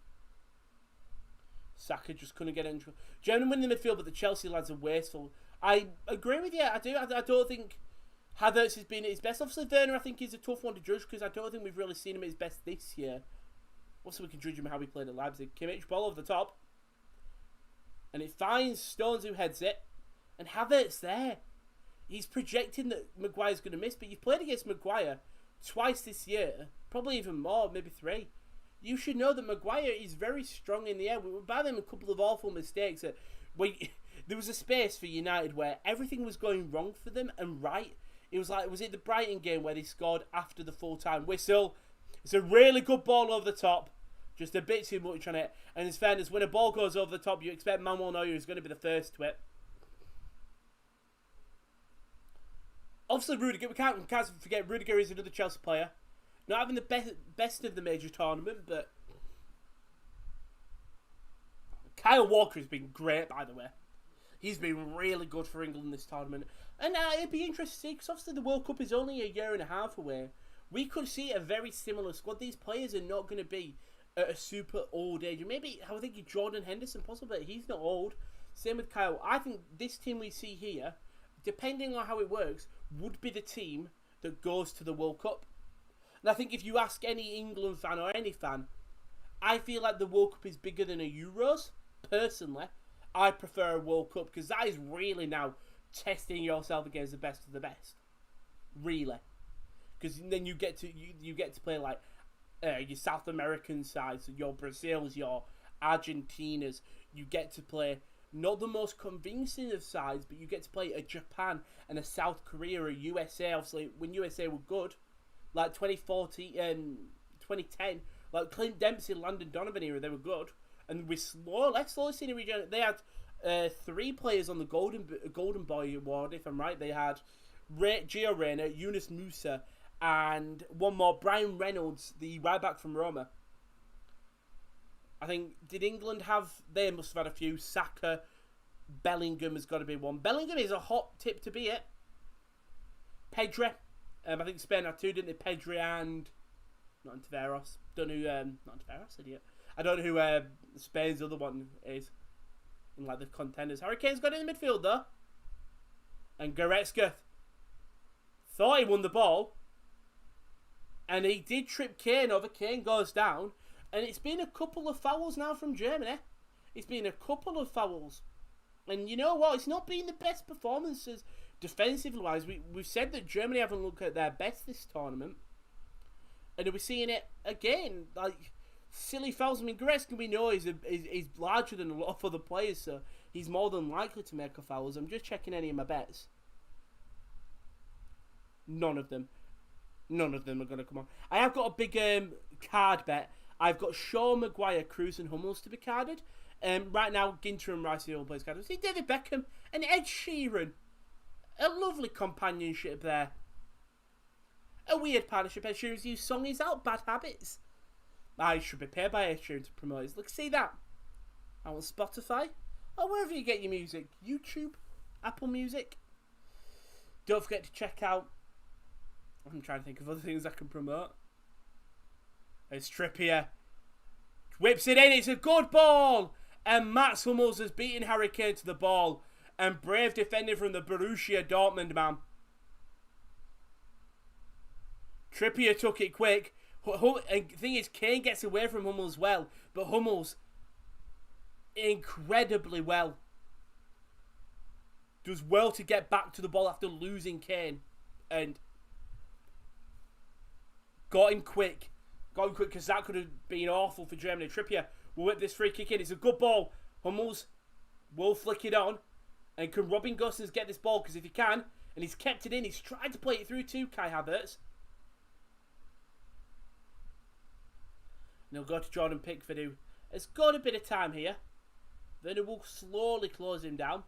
Saka just couldn't get in. Germany win the midfield, but the Chelsea lads are wasteful. I agree with you. I do. I don't think Havertz has been at his best. Obviously, Werner, I think, is a tough one to judge, because I don't think we've really seen him at his best this year. Also, we can judge him how he played at Leipzig. Kimmich, ball over the top. And it finds Stones, who heads it. And Havertz there. He's projecting that Maguire's going to miss, but you've played against Maguire twice this year. Probably even more, maybe 3. You should know that Maguire is very strong in the air. We were by them a couple of awful mistakes. There was a space for United where everything was going wrong for them and right. It was like, was it the Brighton game where they scored after the full-time whistle? It's a really good ball over the top. Just a bit too much on it. And in fairness, when a ball goes over the top, you expect Manuel Neuer is going to be the first to it. Obviously, Rudiger, we can't forget Rudiger is another Chelsea player. Not having the best of the major tournament, but Kyle Walker has been great, by the way. He's been really good for England this tournament. And it'd be interesting to see, because obviously the World Cup is only a year and a half away. We could see a very similar squad. These players are not going to be at a super old age. Maybe, I think Jordan Henderson, possibly, but he's not old. Same with Kyle. I think this team we see here, depending on how it works, would be the team that goes to the World Cup. And I think if you ask any England fan or any fan, I feel like the World Cup is bigger than a Euros. Personally, I prefer a World Cup, because that is really now testing yourself against the best of the best. Really. Because then you get to play like your South American sides, your Brazils, your Argentinas. You get to play not the most convincing of sides, but you get to play a Japan and a South Korea or a USA. Obviously, when USA were good, like 2014 and 2010, like Clint Dempsey, Landon Donovan era, they were good. And we're slowly seeing it regenerate. They had 3 players on the Golden Boy Award, if I'm right. They had Gio Reyna, Yunus Musa, and one more, Brian Reynolds, the right back from Roma. I think, did England have... They must have had a few. Saka, Bellingham has got to be one. Bellingham is a hot tip to be it. Pedri. I think Spain had 2, didn't they? Pedri and... Not Taveras. Don't know who... not Taveras, idiot. I don't know who Spain's other one is. In like the contenders. Harry Kane's got it in the midfield though. And Goretzka thought he won the ball. And he did trip Kane over. Kane goes down. And it's been a couple of fouls now from Germany. It's been a couple of fouls. And you know what? It's not been the best performances defensively wise. We've said that Germany haven't looked at their best this tournament. And we're seeing it again. Like, silly fouls. I mean, Goretzka, we know, is larger than a lot of other players. So he's more than likely to make a fouls. I'm just checking any of my bets. None of them are going to come on. I have got a big card bet. I've got Shaw, Maguire, Kroos and Hummels to be carded. Right now, Ginter and Rice are all players carded. See, David Beckham and Ed Sheeran. A lovely companionship there. A weird partnership. Ed Sheeran's new song is out, Bad Habits. I should be paid by Ed Sheeran to promote it. Look, see that? I on Spotify. Or wherever you get your music. YouTube. Apple Music. Don't forget to check out... I'm trying to think of other things I can promote. It's Trippier. Whips it in. It's a good ball. And Mats Hummels has beaten Harry Kane to the ball. And brave defending from the Borussia Dortmund man. Trippier took it quick. And the thing is, Kane gets away from Hummels well. But Hummels, incredibly well. Does well to get back to the ball after losing Kane. And got him quick. Because that could have been awful for Germany. Trippier will whip this free kick in. It's a good ball. Hummels will flick it on. And can Robin Gosens get this ball? Because if he can, and he's kept it in, he's tried to play it through to Kai Havertz. And he'll go to Jordan Pickford, who has got a bit of time here. Then it will slowly close him down.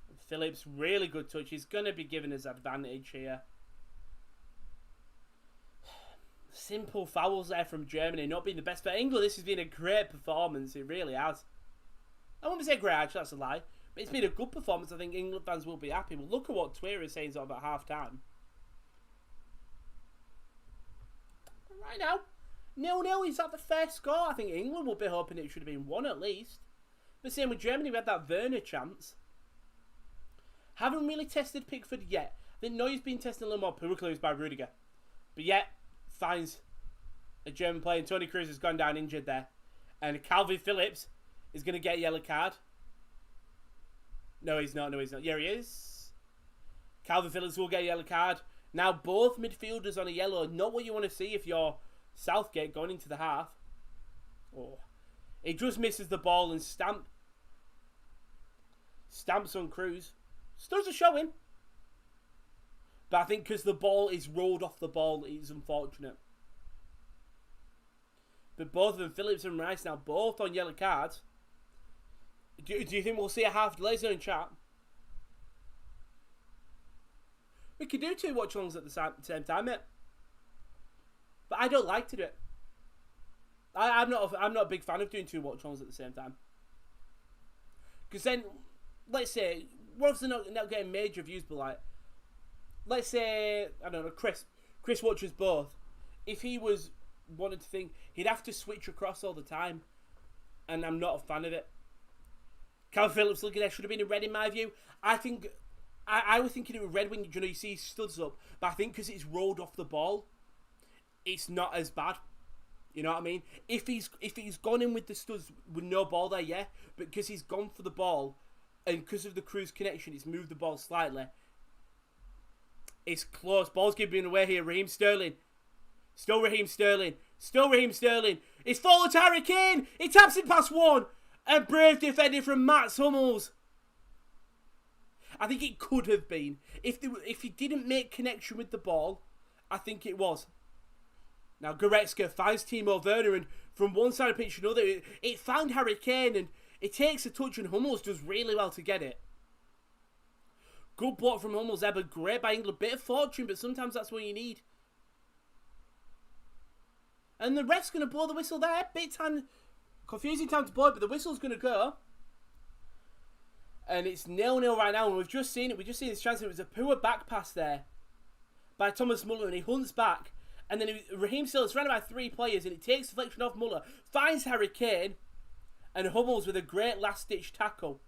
And Phillips, really good touch. He's going to be giving us advantage here. Simple fouls there from Germany, not being the best. For England, this has been a great performance. It really has. I won't say great, actually, that's a lie. But it's been a good performance. I think England fans will be happy. But look at what Twitter is saying about half-time. Right now, 0-0. Is that the fair score? I think England will be hoping it should have been 1 at least. But same with Germany, we had that Werner chance. Haven't really tested Pickford yet. I think Neuer's been tested a little more publicly by Rudiger. But yet, finds a German player, and Toni Kroos has gone down injured there. And Calvin Phillips is going to get a yellow card. No, he's not. Yeah, he is. Calvin Phillips will get a yellow card. Now both midfielders on a yellow. Not what you want to see if you're Southgate going into the half. Oh, he just misses the ball and stamps on Kroos. Still a showing. But I think because the ball is rolled off the ball, it's unfortunate. But both of them, Phillips and Rice, now both on yellow cards. Do you think we'll see a half delay zone in chat? We could do 2 watch-alongs at the same time, mate. But I don't like to do it. I'm not a big fan of doing 2 watch-alongs at the same time. Because then, let's say, we're obviously not getting major views, but like, let's say, I don't know, Chris watches both. If he was wanted to think, he'd have to switch across all the time. And I'm not a fan of it. Cal Phillips looking there should have been a red in my view. I think I was thinking it was red when you see he studs up, but I think because it's rolled off the ball, it's not as bad. You know what I mean? If he's gone in with the studs with no ball there, yeah, but because he's gone for the ball, and because of the Kroos connection, it's moved the ball slightly. It's close. Ball's giving away here. Raheem Sterling. Still Raheem Sterling. It's fallen to Harry Kane. He taps it past one. And brave defending from Mats Hummels. I think it could have been. If he didn't make connection with the ball, I think it was. Now Goretzka finds Timo Werner, and from one side of the pitch to another, it found Harry Kane, and it takes a touch, and Hummels does really well to get it. Good block from Hummels there, but great by England. Bit of fortune, but sometimes that's what you need. And the ref's going to blow the whistle there. Bit time, confusing time to blow it, but the whistle's going to go. And it's 0-0 right now, and we've just seen it. We've just seen this chance. It was a poor back pass there by Thomas Muller, and he hunts back. And then Raheem Sterling surrounded by 3 players, and it takes deflection off Muller, finds Harry Kane, and Hummels with a great last-ditch tackle.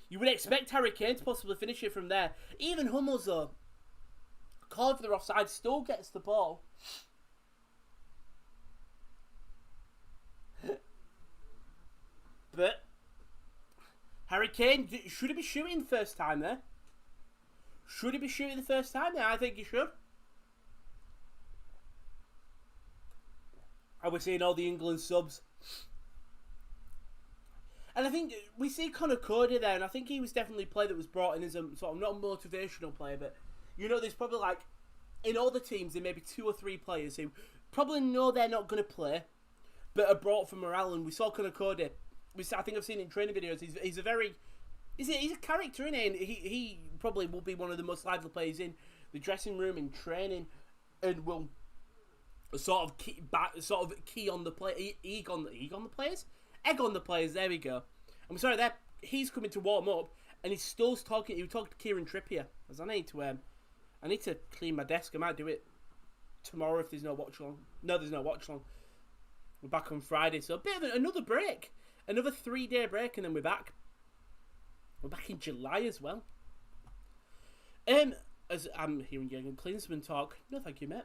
You would expect Harry Kane to possibly finish it from there. Even Hummels, though, called for the offside, still gets the ball. But Harry Kane, should he be shooting the first time there? Should he be shooting the first time there? I think he should. And we're seeing all the England subs. And I think we see Conor Cody there, and I think he was definitely a player that was brought in as a sort of not a motivational player, but you know, there's probably like in all the teams there may be 2 or 3 players who probably know they're not going to play, but are brought for morale. And we saw Conor Cody. I think I've seen it in training videos. He's a character, isn't he? And he probably will be one of the most lively players in the dressing room, in training, and will sort of key on the play, egg on the players. There we go. I'm sorry, there he's coming to warm up, and he's still talking. He was talking to Kieran Trippier. As I need to clean my desk. I might do it tomorrow if there's no Watchalong. No, there's no Watchalong. We're back on Friday, so a bit of another break, another 3-day break, and then we're back. We're back in July as well. As I'm hearing Jürgen Klinsmann talk. No, thank you, mate.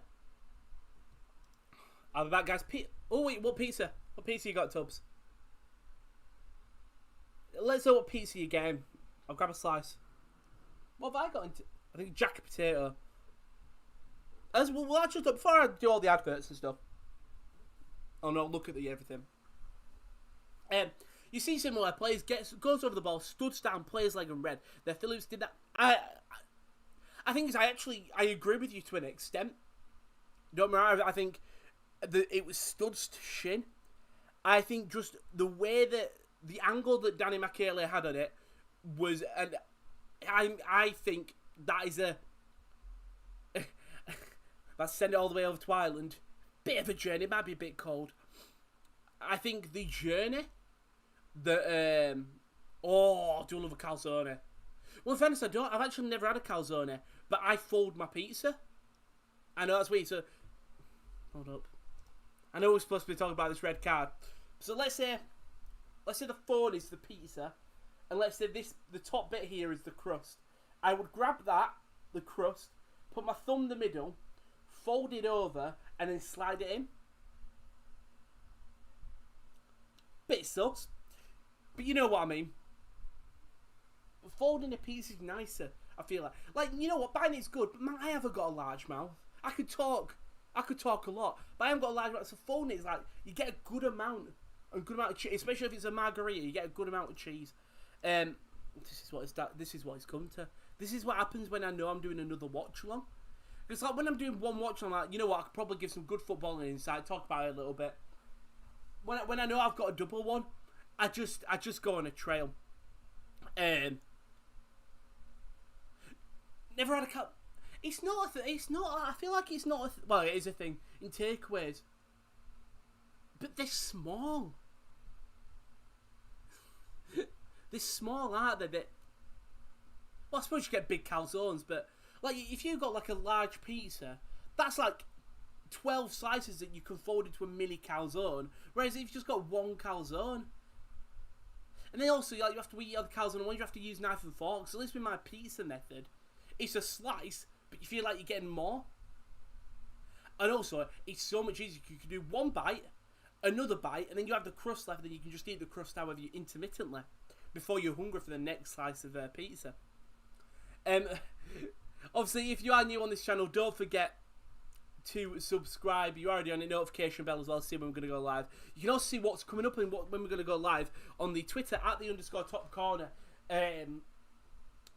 I'll be back, guys. Oh wait, what pizza? What pizza you got, Tubbs? Let's know what pizza you're getting. I'll grab a slice. What have I got into? I think jacket potato. As well, actually, before I do all the adverts and stuff, I'll not look at the everything. You see similar players goes over the ball, studs down, players leg and red. There, Phillips did that. I think I agree with you to an extent. Don't matter. I think it was studs to shin. I think just the way that the angle that Danny McKaylee had on it was, and I think that is let's send it all the way over to Ireland. Bit of a journey, might be a bit cold. I think the journey that do I love a calzone? Well, in fairness, I don't. I've actually never had a calzone, but I fold my pizza. I know that's weird. So hold up. I know we're supposed to be talking about this red card. So let's say the phone is the pizza, and let's say the top bit here is the crust. I would grab the crust, put my thumb in the middle, fold it over, and then slide it in. Bit sus, but you know what I mean. Folding a pizza is nicer, I feel like you know what, biting it's good, but man, I haven't got a large mouth. I could talk a lot, but I haven't got a large mouth. So folding is like you get a good amount of cheese, especially if it's a margarita. You get a good amount of cheese. This is what it's come to. This is what happens when I know I'm doing another watch along. It's like when I'm doing one watch along, like, you know what, I could probably give some good footballing insight, talk about it a little bit. When I know I've got a double one, I just go on a trail. Never had a cup. It's not. I feel like it's not. Well, it is a thing in takeaways, but they're small. They're small, aren't they? Well, I suppose you get big calzones, but like if you've got like a large pizza, that's like 12 slices that you can fold into a mini calzone. Whereas if you've just got one calzone, and then also like, you have to eat the calzone, and you have to use knife and fork. So at least with my pizza method, it's a slice, but you feel like you're getting more. And also, it's so much easier. You can do one bite, another bite, and then you have the crust left, and then you can just eat the crust however you intermittently before you're hungry for the next slice of pizza. Obviously, if you are new on this channel, don't forget to subscribe. You're already on the notification bell as well to see when we're going to go live. You can also see what's coming up and when we're going to go live on the Twitter @_top corner.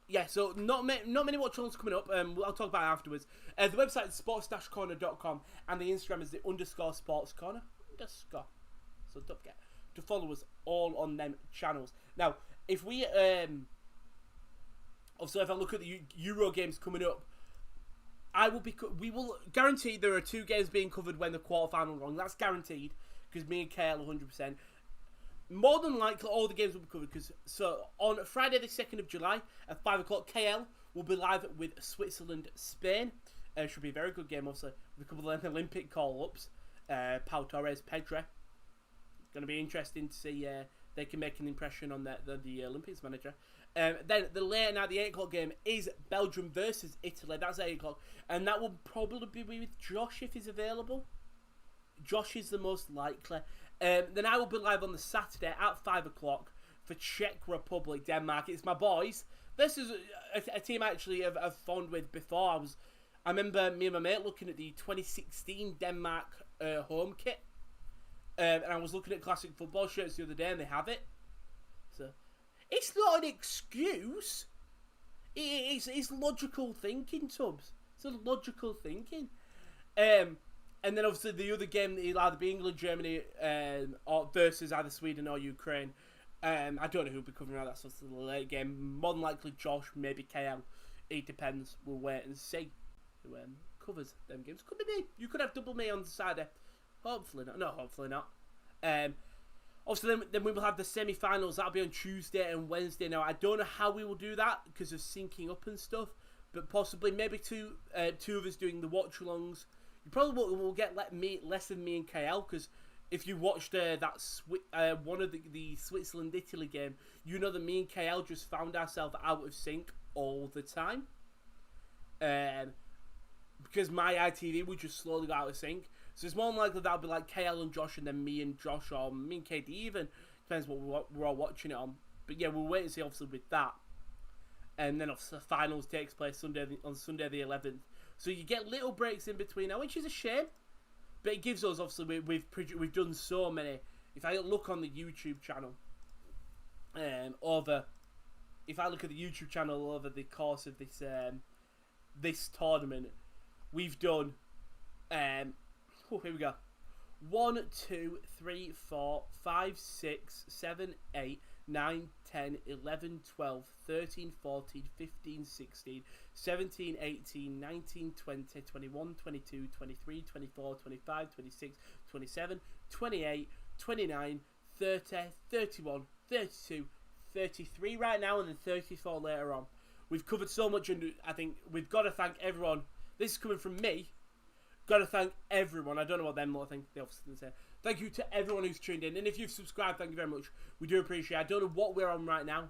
Yeah, so not many watch-alongs coming up. I'll talk about it afterwards. The website is sports-corner.com and the Instagram is the _sportscorner_. So don't forget to follow us all on them channels. Now, if we also if I look at the Euro games coming up, we will guarantee there are 2 games being covered when the quarterfinal run. That's guaranteed because me and KL 100%. More than likely, all the games will be covered because on Friday the 2nd of July at 5 o'clock, KL will be live with Switzerland, Spain. Should be a very good game, obviously, with a couple of Olympic call-ups. Pau Torres, Pedro. Going to be interesting to see they can make an impression on the Olympics manager. Then the later night, the 8 o'clock game is Belgium versus Italy. That's 8 o'clock, and that will probably be with Josh if he's available. Josh is the most likely. Then I will be live on the Saturday at 5 o'clock for Czech Republic, Denmark. It's my boys. This is a team I actually have fond with before. I remember me and my mate looking at the 2016 Denmark home kit. And I was looking at classic football shirts the other day and they have it. So it's not an excuse. It's logical thinking, Tubbs. It's a logical thinking. And then obviously the other game will either be England, Germany, or versus either Sweden or Ukraine. I don't know who'll be covering out that sort of late game. More than likely Josh, maybe KL. It depends. We'll wait and see who covers them games. Could be me. You could have double me on Saturday. Hopefully not. No, hopefully not. Obviously then we will have the semi-finals. That'll be on Tuesday and Wednesday. Now I don't know how we will do that because of syncing up and stuff. But possibly maybe two of us doing the watch-alongs. You probably will get less of me and KL because if you watched one of the Switzerland-Italy game, you know that me and KL just found ourselves out of sync all the time. Because my ITV would just slowly go out of sync. So it's more than likely that'll be like KL and Josh and then me and Josh or me and KD even. Depends what we're all watching it on. But yeah, we'll wait and see obviously with that. And then obviously the finals takes place on Sunday the 11th. So you get little breaks in between now, which is a shame. But it gives us, obviously, we've done so many. If I look on the YouTube channel, if I look at the YouTube channel over the course of this tournament, we've done, here we go. 1, 2, 3, 4, 5, 6, 7, 8, 9, 10, 11, 12, 13, 14, 15, 16, 17, 18, 19, 20, 21, 22, 23, 24, 25, 26, 27, 28, 29, 30, 31, 32, 33 right now and then 34 later on. We've covered so much and I think we've got to thank everyone. This is coming from me. Got to thank everyone. I don't know what them lot think. They obviously didn't say. Thank you to everyone who's tuned in. And if you've subscribed, thank you very much. We do appreciate it. I don't know what we're on right now.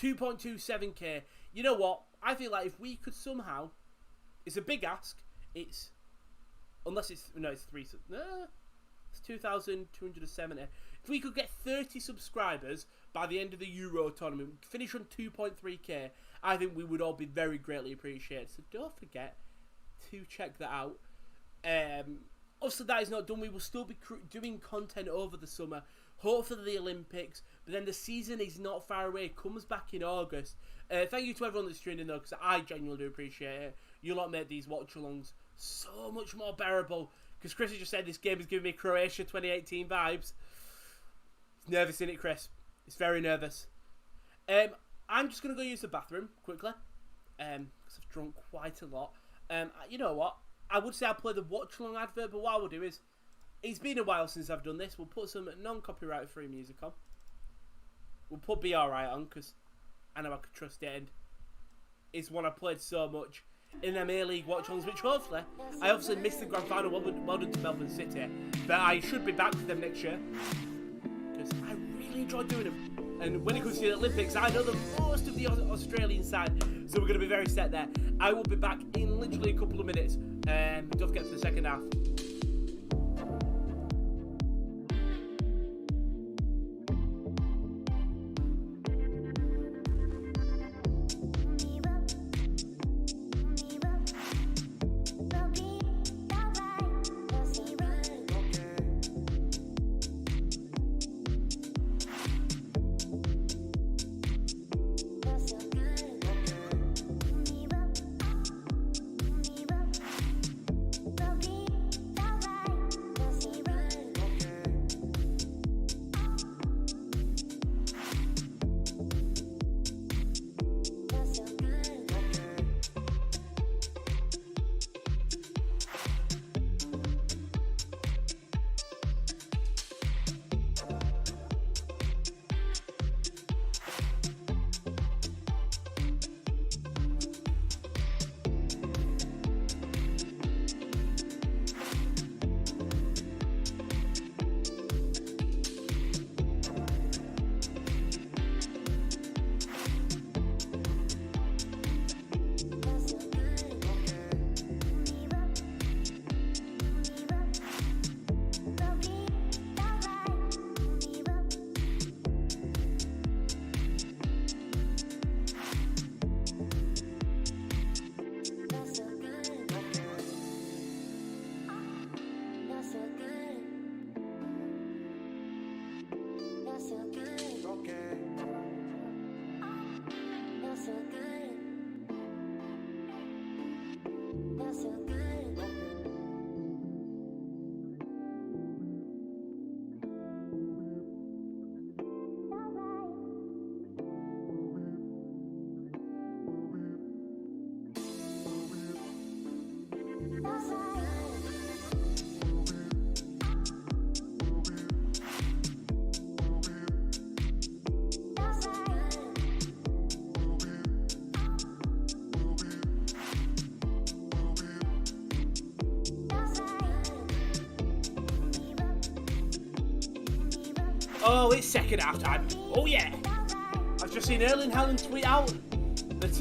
2.27k. You know what? I feel like if we could somehow... It's a big ask. It's... Unless it's... No, it's 3... It's 2,270. If we could get 30 subscribers by the end of the Euro tournament, finish on 2.3k, I think we would all be very greatly appreciated. So don't forget to check that out. Obviously that is not done. We will still be doing content over the summer, hopefully the Olympics, but then the season is not far away. It comes back in August. Thank you to everyone that's tuned in though, because I genuinely do appreciate it. You lot made these watch-alongs so much more bearable, because Chris has just said this game is giving me Croatia 2018 vibes. It's nervous, isn't it, Chris? It's very nervous. I'm just going to go use the bathroom quickly, because I've drunk quite a lot. You know what? I would say I'll play the watch-along advert, but what I will do is, it's been a while since I've done this. We'll put some non-copyright free music on. We'll put Be Alright on, because I know I could trust it, and it's one I played so much in them A-League watch-alongs, which hopefully, I obviously missed the grand final. Well done to Melbourne City, but I should be back with them next year, because I really enjoyed doing them. And when it comes to the Olympics, I know the most of the Australian side, so we're going to be very set there. I will be back in literally a couple of minutes. Don't forget for the second half. Oh, it's second half time. Oh yeah. I've just seen Erling Haaland tweet out that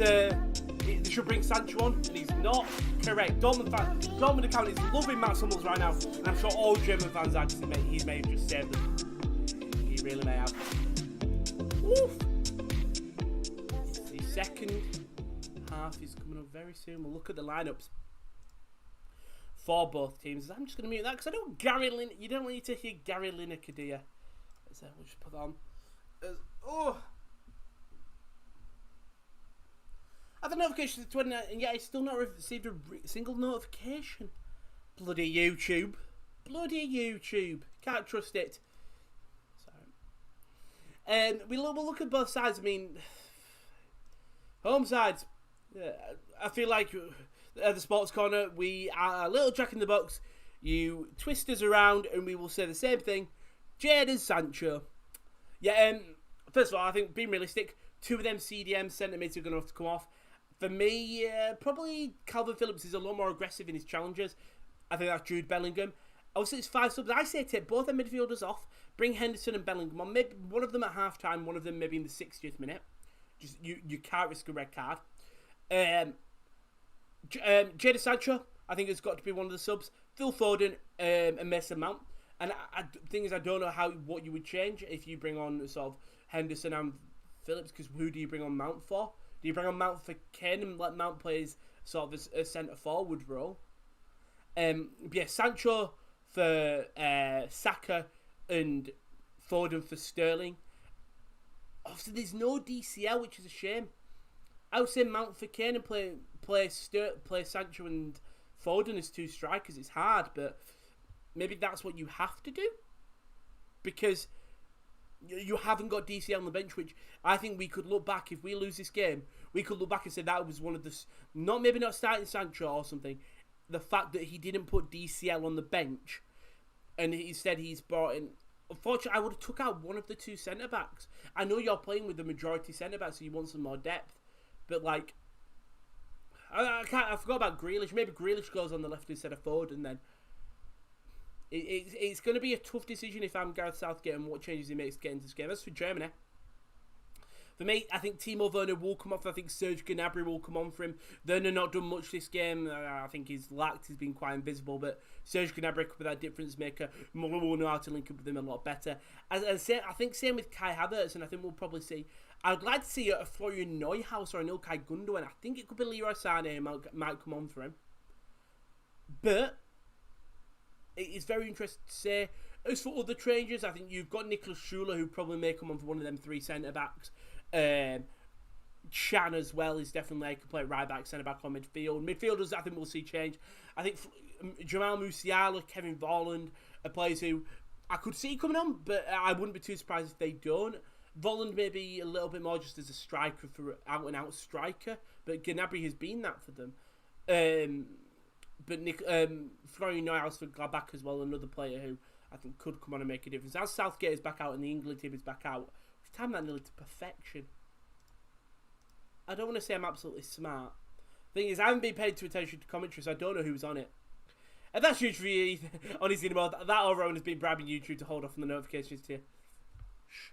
they should bring Sancho on, and he's not correct. Dortmund account is loving Mats Hummels right now, and I'm sure all German fans are, because he may have just saved them. He really may have. Woof. The second half is coming up very soon. We'll look at the lineups for both teams. I'm just going to mute that because I don't Gary Lineker. You don't want you to hear Gary Lineker, do you? So we'll just put that on. I have the notification to 29, and yet I still not received a single notification. Bloody YouTube. Can't trust it. Sorry. We'll look at both sides. I mean, home sides. I feel like at the Sports Corner, we are a little jack in the box. You twist us around, and we will say the same thing. Jadon Sancho. Yeah, first of all, I think being realistic, two of them CDM centre mids are going to have to come off. For me, probably Calvin Phillips is a lot more aggressive in his challenges. I think that's Jude Bellingham. Also, it's 5 subs. I say take both their midfielders off. Bring Henderson and Bellingham on. Maybe one of them at half time, one of them maybe in the 60th minute. Just you can't risk a red card. Jadon Sancho, I think, has got to be one of the subs. Phil Foden and Mason Mount. And the thing is, I don't know what you would change if you bring on sort of Henderson and Phillips, because who do you bring on Mount for? Do you bring on Mount for Kane and let Mount play as sort of a centre forward role? Yeah, Sancho for Saka and Foden for Sterling. Obviously, there's no DCL, which is a shame. I would say Mount for Kane and play Sancho and Foden as two strikers. It's hard, but maybe that's what you have to do, because you haven't got DCL on the bench, which I think we could look back, if we lose this game, we could look back and say that was one of the, maybe not starting Sancho or something, the fact that he didn't put DCL on the bench, and instead he's brought in, unfortunately, I would have took out one of the two centre-backs. I know you're playing with the majority centre-backs, so you want some more depth, but like, I forgot about Grealish. Maybe Grealish goes on the left instead of Foden, then it's going to be a tough decision if I'm Gareth Southgate and what changes he makes to get into this game. As for Germany, for me, I think Timo Werner will come off. I think Serge Gnabry will come on for him. Werner not done much this game. I think he's been quite invisible, but Serge Gnabry could be that difference maker. Muller will know how to link up with him a lot better. I think same with Kai Havertz, and I think we'll probably see. I'd like to see a Florian Neuhaus or an Ilkay Gundogan. I think it could be Leroy Sané might come on for him, but it's very interesting to say. As for other changes, I think you've got Niklas Schuler, who probably may come on for one of them three centre-backs. Chan as well is definitely a complete right-back, centre-back or midfield. Midfielders, I think we'll see change. I think Jamal Musiala, Kevin Volland are players who I could see coming on, but I wouldn't be too surprised if they don't. Volland may be a little bit more just as a striker, for out-and-out striker, but Gnabry has been that for them. But Florian Neuhaus for Gladbach as well, another player who I think could come on and make a difference. As Southgate is back out and the England team is back out, we've timed that nearly to perfection. I don't want to say I'm absolutely smart. Thing is, I haven't been paid attention to commentary, so I don't know who's on it. And that's huge for you, Ethan. Honestly, that or Rowan has been bribing YouTube to hold off on the notifications to you. Shh.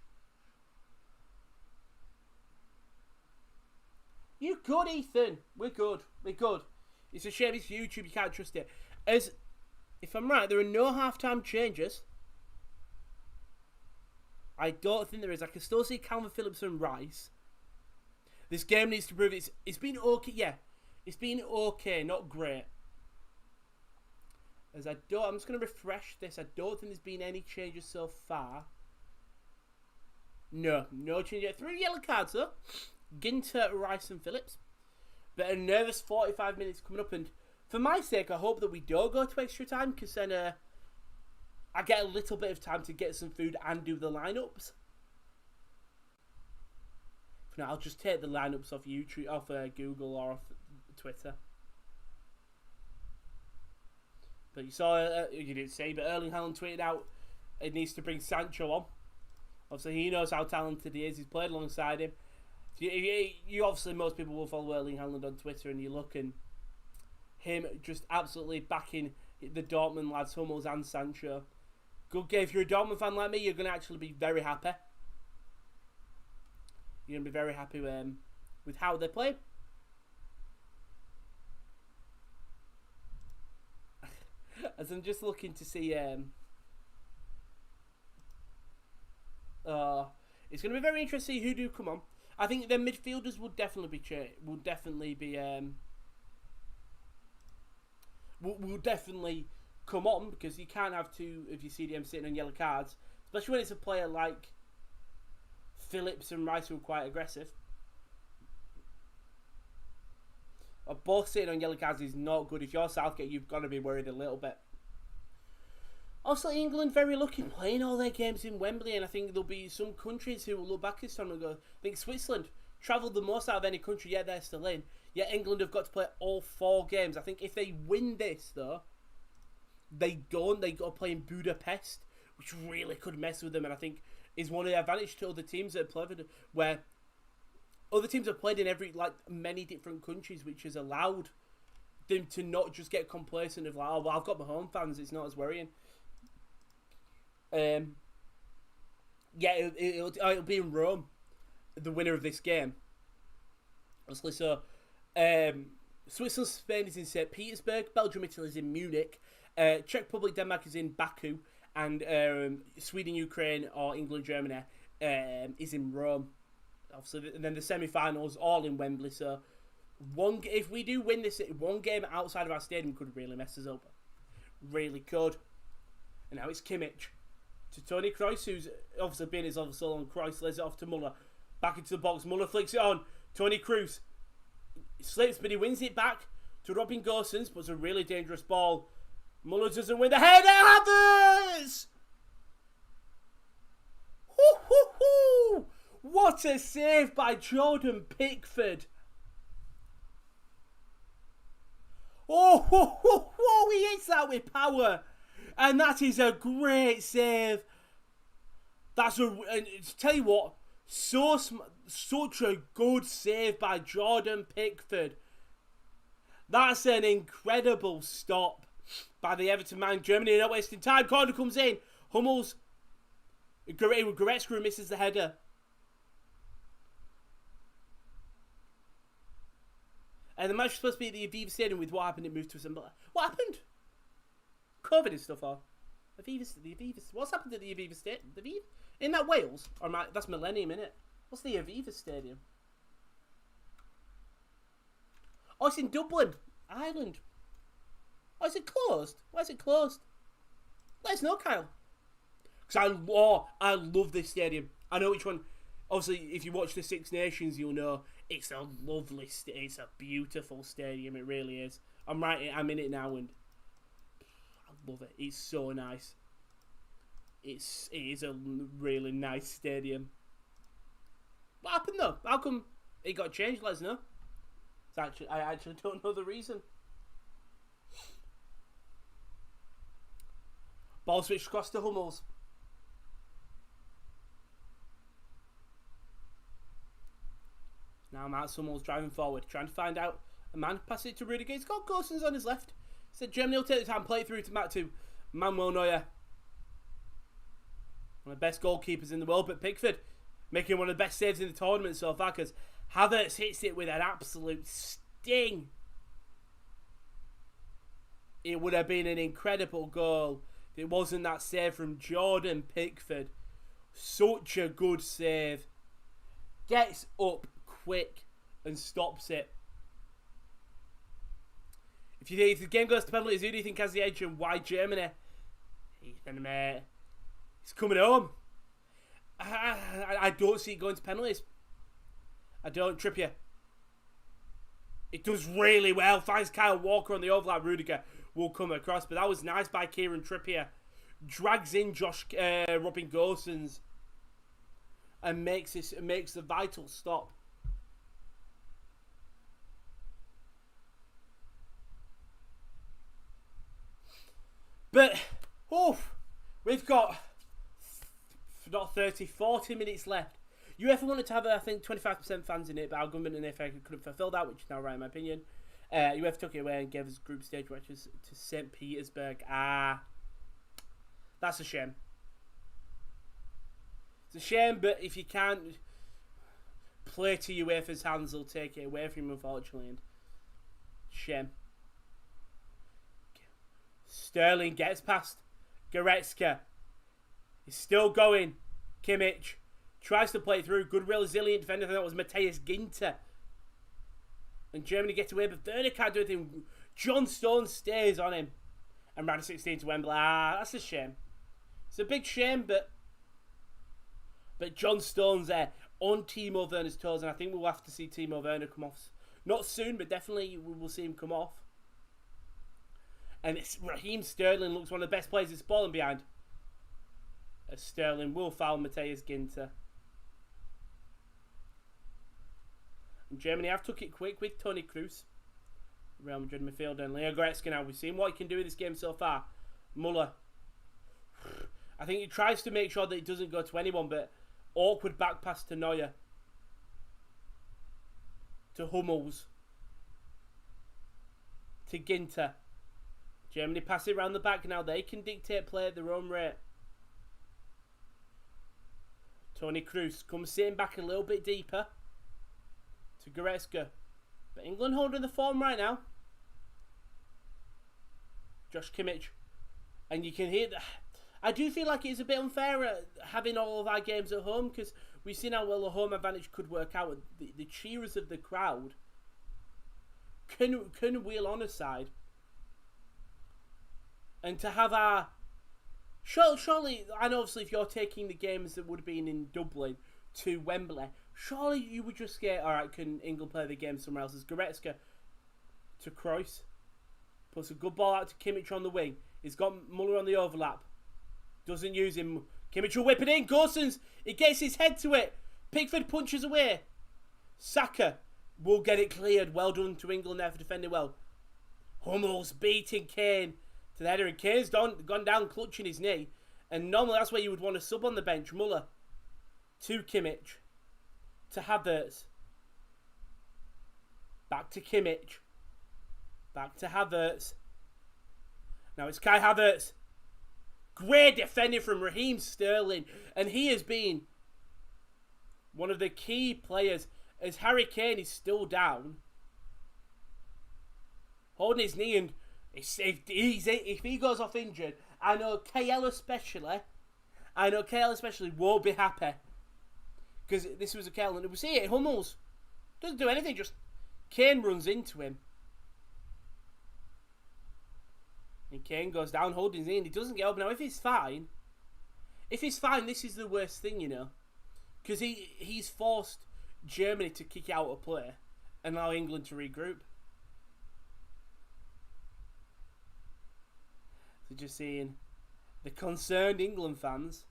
You're good, Ethan. We're good. It's a shame it's YouTube, you can't trust it. As, if I'm right, there are no halftime changes. I don't think there is. I can still see Calvin Phillips and Rice. This game needs to prove it's been okay. Yeah, it's been okay, not great. I'm just going to refresh this. I don't think there's been any changes so far. No change yet. 3 yellow cards though. Ginter, Rice and Phillips. But a nervous 45 minutes coming up, and For my sake, I hope that we don't go to extra time, because then I get a little bit of time to get some food and do the lineups. For now, I'll just take the lineups off YouTube, off Google or off Twitter. But you saw, you didn't say, but Erling Haaland tweeted out it needs to bring Sancho on. Obviously, he knows how talented he is. He's played alongside him. You obviously, most people will follow Erling Haaland on Twitter, and you look and him just absolutely backing the Dortmund lads, Hummels and Sancho. Good game. If you're a Dortmund fan like me, you're going to actually be very happy. You're going to be very happy with how they play. As I'm just looking to see, it's going to be very interesting to see who do come on. I think the midfielders will definitely be will definitely come on, because you can't have two of your CDM sitting on yellow cards, especially when it's a player like Phillips and Rice who are quite aggressive. Both sitting on yellow cards is not good. If you're Southgate, you've got to be worried a little bit. Also, England very lucky playing all their games in Wembley, and I think there'll be some countries who will look back this time and go, I think Switzerland travelled the most out of any country, yet they're still in. Yet England have got to play all 4 games. I think if they win this, though, they got to play in Budapest, which really could mess with them, and I think is one of the advantages to other teams that have played, where other teams have played in many different countries, which has allowed them to not just get complacent of like, oh, well, I've got my home fans, it's not as worrying. Yeah, it'll be in Rome, the winner of this game. Obviously, so Switzerland, Spain is in St. Petersburg, Belgium, Italy is in Munich, Czech Republic, Denmark is in Baku, and Sweden, Ukraine, or England, Germany is in Rome. Obviously, and then the semi-finals all in Wembley. So, if we do win this, one game outside of our stadium could really mess us up. Really could. And now it's Kimmich to Toni Kroos, who's obviously been his other so long. Kroos lays it off to Muller. Back into the box. Muller flicks it on. Toni Kroos slips, but he wins it back to Robin Gosens, but it's a really dangerous ball. Muller doesn't win the header. Havertz! Hoo-hoo-hoo! What a save by Jordan Pickford. Oh, ho, ho, ho, he hits that with power. And that is a great save. And tell you what, such a good save by Jordan Pickford. That's an incredible stop by the Everton man. Germany not wasting time. Corner comes in. Hummels. Goretzka misses the header. And the match was supposed to be at the Aviva Stadium. With what happened, it moved to Assembly. What happened? COVID and stuff, or the Aviva. What's happened at the Aviva Stadium? In that Wales, or that's Millennium, innit? What's the Aviva Stadium? Oh, it's in Dublin, Ireland. Oh, is it closed? Why is it closed? Let us know, Kyle. Because I love this stadium. I know which one. Obviously, if you watch the Six Nations, you'll know it's a lovely, it's a beautiful stadium. It really is. I'm in it now, and I love it. It's so nice. It is a really nice stadium. What happened though? How come it got changed? Let us know. I actually don't know the reason. Ball switched across to Hummels. Now Mats Hummels driving forward, trying to find out a man. Pass it to Rudiger. He's got Gosens on his left. Said Germany will take the time, play it through to Manuel Neuer. One of the best goalkeepers in the world, but Pickford making one of the best saves in the tournament so far, because Havertz hits it with an absolute sting. It would have been an incredible goal if it wasn't that save from Jordan Pickford. Such a good save. Gets up quick and stops it. If the game goes to penalties, who do you think has the edge and why Germany? He's coming home. I don't see it going to penalties. I don't. Trippier. It does really well. Finds Kyle Walker on the overlap. Rudiger will come across. But that was nice by Kieran Trippier. Drags in Robin Gosens. And makes the vital stop. But, we've got not 30, 40 minutes left. UEFA wanted to have, I think, 25% fans in it, but our government and FA couldn't fulfill that, which is now right in my opinion. UEFA took it away and gave us group stage matches to St. Petersburg. That's a shame. It's a shame, but if you can't play to UEFA's hands, they'll take it away from you, unfortunately. And shame. Sterling gets past Goretzka. He's still going. Kimmich tries to play through. Good, resilient defender. I think that was Matthias Ginter. And Germany get away, but Werner can't do anything. John Stones stays on him. And round 16 to Wembley. That's a shame. It's a big shame, but John Stones there on Timo Werner's toes, and I think we'll have to see Timo Werner come off. Not soon, but definitely we will see him come off. And Raheem Sterling looks one of the best players it's balling behind. As Sterling will foul Matthias Ginter. And Germany have took it quick with Toni Kroos. Real Madrid midfielder and Leo Goretzka now. We've seen what he can do in this game so far. Muller. I think he tries to make sure that it doesn't go to anyone, but awkward back pass to Neuer. To Hummels. To Ginter. Germany pass it around the back now. They can dictate play at their own rate. Toni Kroos comes sitting back a little bit deeper. To Goretzka. But England holding the form right now. Josh Kimmich. And you can hear that. I do feel like it's a bit unfair having all of our games at home, because we've seen how well the home advantage could work out. The cheers of the crowd can wheel on a side. And to have our... Surely, and obviously if you're taking the games that would have been in Dublin to Wembley, surely you would just get, alright, can England play the game somewhere else? As Goretzka to Kroos. Puts a good ball out to Kimmich on the wing. He's got Muller on the overlap. Doesn't use him. Kimmich will whip it in. Gosens, he gets his head to it. Pickford punches away. Saka will get it cleared. Well done to England there for defending well. Hummels beating Kane to the header, and Kane's gone down clutching his knee. And normally that's where you would want to sub on the bench. Muller to Kimmich. To Havertz. Back to Kimmich. Back to Havertz. Now it's Kai Havertz. Great defending from Raheem Sterling. And he has been one of the key players as Harry Kane is still down. Holding his knee, and if he goes off injured, I know KL especially won't be happy. Because this was a KL, and we see it, Hummels doesn't do anything, just Kane runs into him. And Kane goes down holding his knee and he doesn't get up. Now if he's fine, this is the worst thing, you know. Because he's forced Germany to kick out a play and allow England to regroup. So just seeing the concerned England fans.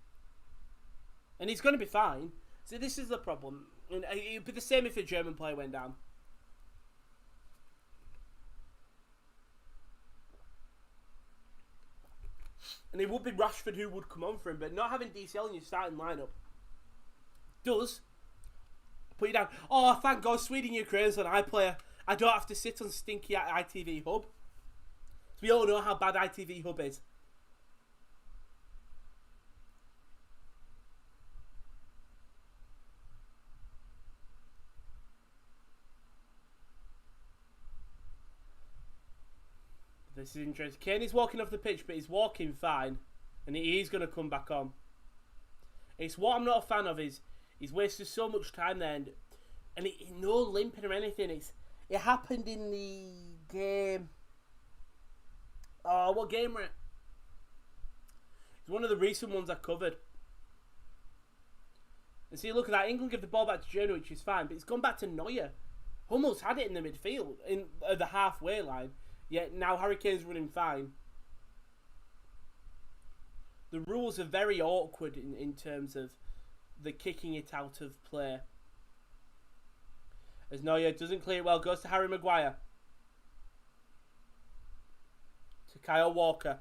And he's going to be fine. So this is the problem. And it would be the same if a German player went down. And it would be Rashford who would come on for him, but not having DCL in your starting lineup does put you down. Oh, thank God, Sweden Ukraine's an iPlayer. I don't have to sit on stinky ITV Hub. So we all know how bad ITV Hub is. This is interesting. Kane is walking off the pitch, but he's walking fine. And he is going to come back on. It's what I'm not a fan of is he's wasted so much time there. And no limping or anything. It happened in the game. Oh, what game were it? It's one of the recent ones I covered. And see, look at that. England give the ball back to Germany, which is fine. But it's gone back to Neuer. Hummels had it in the midfield, in the halfway line. Yet now Harry Kane's running fine. The rules are very awkward in terms of the kicking it out of play. As Neuer doesn't clear it well, goes to Harry Maguire. To Kyle Walker.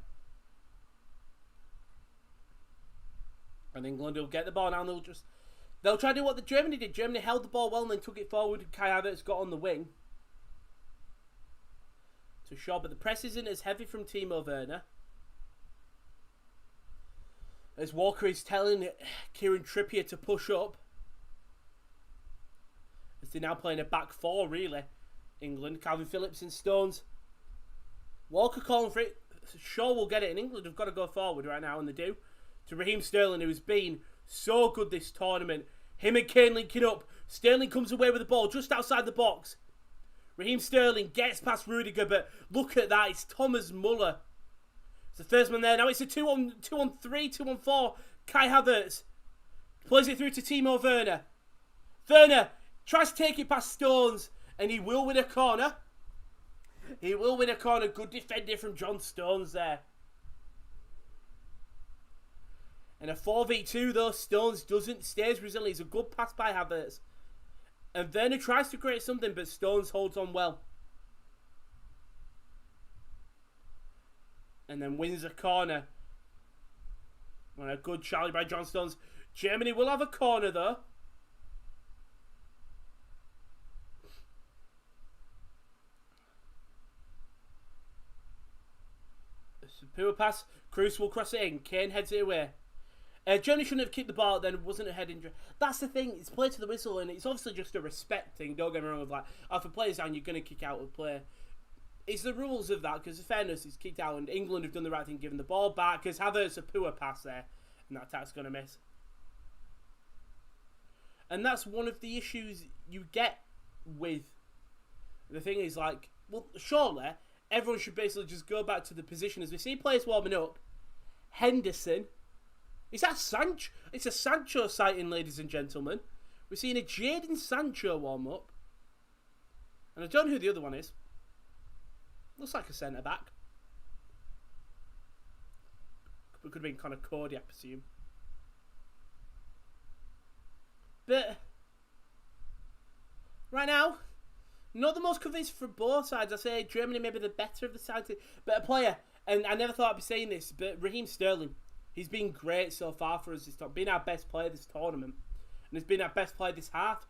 And England will get the ball now and they'll try to do what the Germany did. Germany held the ball well and then took it forward. Kai Havertz got on the wing. To Shaw, but the press isn't as heavy from Timo Werner. As Walker is telling Kieran Trippier to push up. As they're now playing a back four, really. England, Calvin Phillips and Stones. Walker calling for it. Shaw will get it, and England have got to go forward right now, and they do. To Raheem Sterling, who's been so good this tournament. Him and Kane linking up. Sterling comes away with the ball just outside the box. Raheem Sterling gets past Rudiger, but look at that. It's Thomas Muller. It's the first man there. Now it's a 2-on-3, 2-on-4. Kai Havertz plays it through to Timo Werner. Werner tries to take it past Stones, and he will win a corner. He will win a corner. Good defending from John Stones there. And a 4v2 though, Stones stays resilient. It's a good pass by Havertz. And Werner tries to create something, but Stones holds on well. And then wins a corner. And a good challenge by John Stones. Germany will have a corner though. It's a poor pass. Kroos will cross it in. Kane heads it away. Germany shouldn't have kicked the ball, then wasn't a head injury. That's the thing, it's play to the whistle, and it's obviously just a respect thing. Don't get me wrong with like, if a player's down, you're going to kick out of play. It's the rules of that, because the fairness is kicked out, and England have done the right thing, giving the ball back, because Havertz a poor pass there, and that attack's going to miss. And that's one of the issues you get with the thing is like, well, surely everyone should basically just go back to the position as we see players warming up. Henderson. Is that Sancho? It's a Sancho sighting, ladies and gentlemen. We're seeing a Jadon Sancho warm up. And I don't know who the other one is. Looks like a centre back. It could have been Connor Cody, I presume. But right now, not the most convinced for both sides. I say Germany may be the better of the sides. But a player, and I never thought I'd be saying this, but Raheem Sterling. He's been great so far for us this time. Been our best player this tournament. And he's been our best player this half.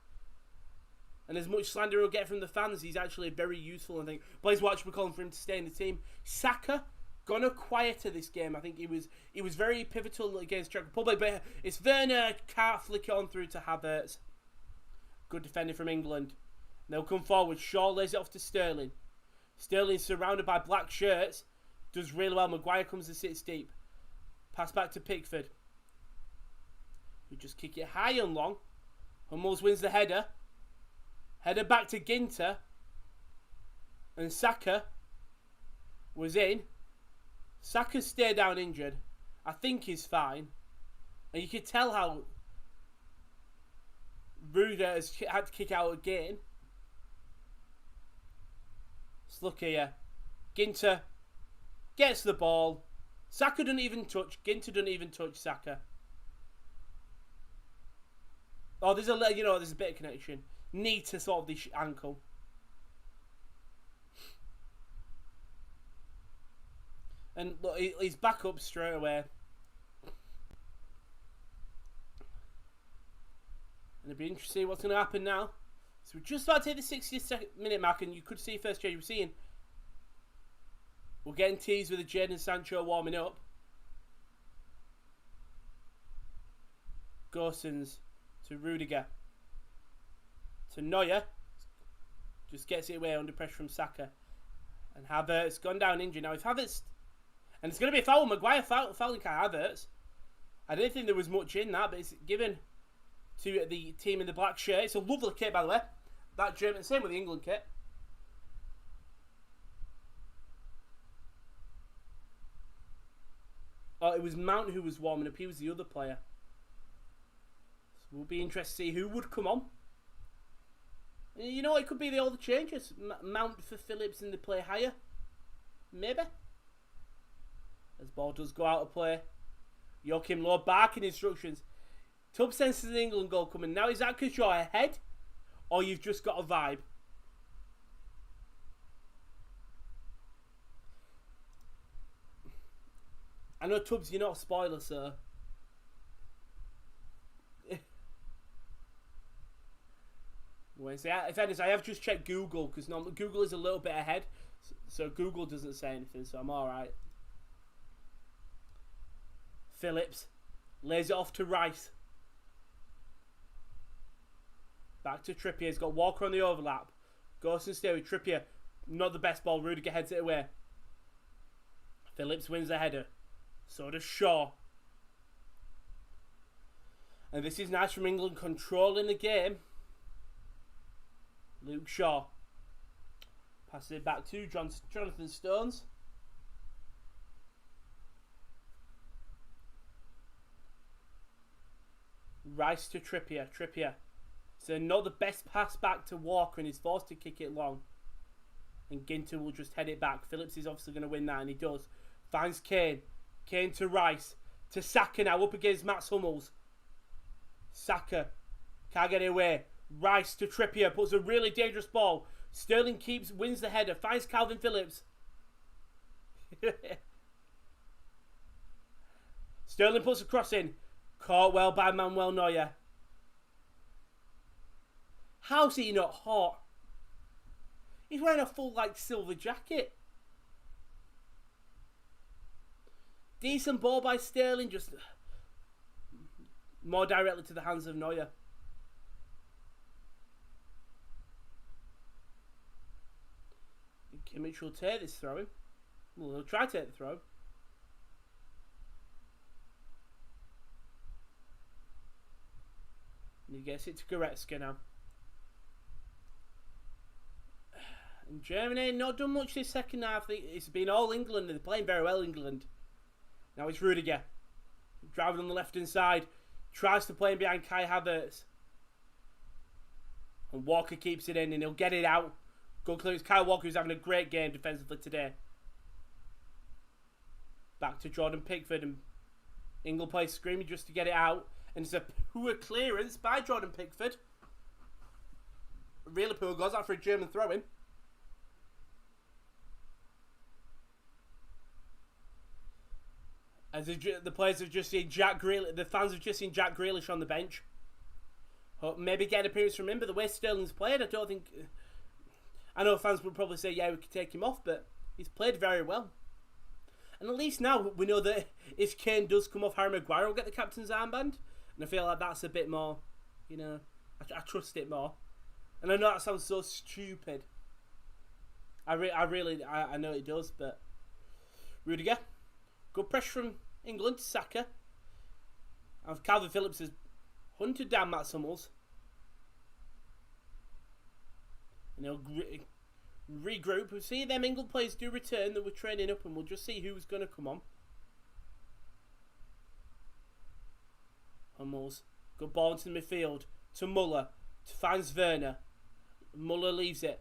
And as much slander he'll get from the fans, he's actually very useful, I think. Blaise Watch, we're calling for him to stay in the team. Saka, gonna quieter this game. I think he was very pivotal against Czech Republic. But it's Werner, can't flick it on through to Havertz. Good defending from England. They'll come forward. Shaw lays it off to Sterling. Sterling surrounded by black shirts. Does really well. Maguire comes and sits deep. Pass back to Pickford. We just kick it high and long. Hummels wins the header. Header back to Ginter. And Saka was in. Saka stayed down injured. I think he's fine. And you can tell how Rudiger has had to kick out again. Let's look here. Ginter gets the ball. Saka doesn't even touch. Ginter doesn't even touch Saka. Oh, there's a bit of connection. Need to sort the ankle. And look, he's back up straight away. And it'll be interesting to see what's going to happen now. So we're just about to hit the 60th minute mark, and you could see first change we're seeing. We're getting teased with a Jadon Sancho warming up. Gosens to Rudiger. To Neuer. Just gets it away under pressure from Saka. And Havertz gone down injured. Now if Havertz... And it's going to be a foul. Maguire fouling Kai Havertz. I didn't think there was much in that, but it's given to the team in the black shirt. It's a lovely kit, by the way. That German, same with the England kit. Oh, it was Mount who was warming up. He was the other player. So we'll be interested to see who would come on. You know, it could be all the changes. Mount for Phillips and they play higher. Maybe. As ball does go out of play. Joachim Low barking instructions. Tubb senses the England goal coming. Now, is that because you're ahead? Or you've just got a vibe? I know, Tubbs, you're not a spoiler, sir. In fairness, I have just checked Google, because Google is a little bit ahead. So Google doesn't say anything, so I'm alright. Phillips lays it off to Rice. Back to Trippier. He's got Walker on the overlap. Goes and stay with Trippier. Not the best ball. Rudiger heads it away. Phillips wins the header. So does Shaw. And this is nice from England controlling the game. Luke Shaw. Passes it back to Jonathan Stones. Rice to Trippier. Trippier. So not the best pass back to Walker and he's forced to kick it long. And Ginter will just head it back. Phillips is obviously going to win that and he does. Finds Kane. Kane to Rice. To Saka now up against Mats Hummels. Saka. Can't get it away. Rice to Trippier. Puts a really dangerous ball. Sterling wins the header. Finds Calvin Phillips. Sterling puts a cross in. Caught well by Manuel Neuer. How's he not hot? He's wearing a full silver jacket. Decent ball by Sterling, just more directly to the hands of Neuer. Kimmich will take this throw in. Well, he'll try to take the throw. And he gets it to Goretzka now. And Germany not done much this second half. It's been all England. They're playing very well, England. Now it's Rudiger. Driving on the left-hand side. Tries to play in behind Kai Havertz. And Walker keeps it in and he'll get it out. Good clearance. Kyle Walker who's having a great game defensively today. Back to Jordan Pickford. And England plays screaming just to get it out. And it's a poor clearance by Jordan Pickford. Really poor goes out for a German throw-in. As the players have just seen Jack Grealish, the fans have just seen Jack Grealish on the bench. Hope maybe get an appearance from him, but the way Sterling's played, I don't think. I know fans would probably say, yeah, we could take him off, but he's played very well. And at least now we know that if Kane does come off, Harry Maguire will get the captain's armband. And I feel like that's a bit more, I trust it more. And I know that sounds so stupid. I know it does, but Rudiger. Good pressure from England to Saka. And Calvin Phillips has hunted down Mats Hummels. And he'll regroup. We'll see them England players do return that we're training up and we'll just see who's going to come on. Hummels. Good ball into the midfield. To Muller. To finds Werner. Muller leaves it.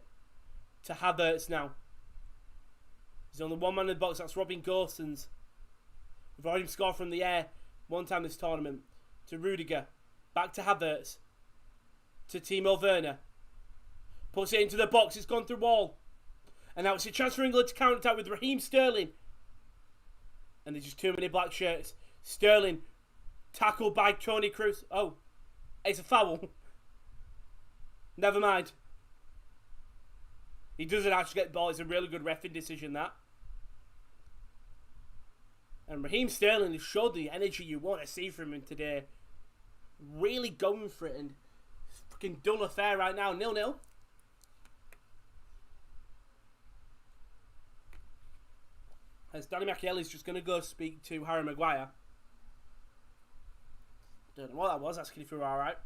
To Havertz now. He's only one man in the box. That's Robin Gosens. We've already scored from the air one time this tournament. To Rudiger. Back to Havertz. To Timo Werner. Puts it into the box. It's gone through wall. And now it's a chance for England to counter attack with Raheem Sterling. And there's just too many black shirts. Sterling. Tackled by Toni Kroos. Oh. It's a foul. Never mind. He doesn't actually get the ball. It's a really good reffing decision, that. And Raheem Sterling has showed the energy you want to see from him today. Really going for it. And fucking dull affair right now. 0-0. As Danny McKelly's just going to go speak to Harry Maguire. Don't know what that was. Asking if you were alright.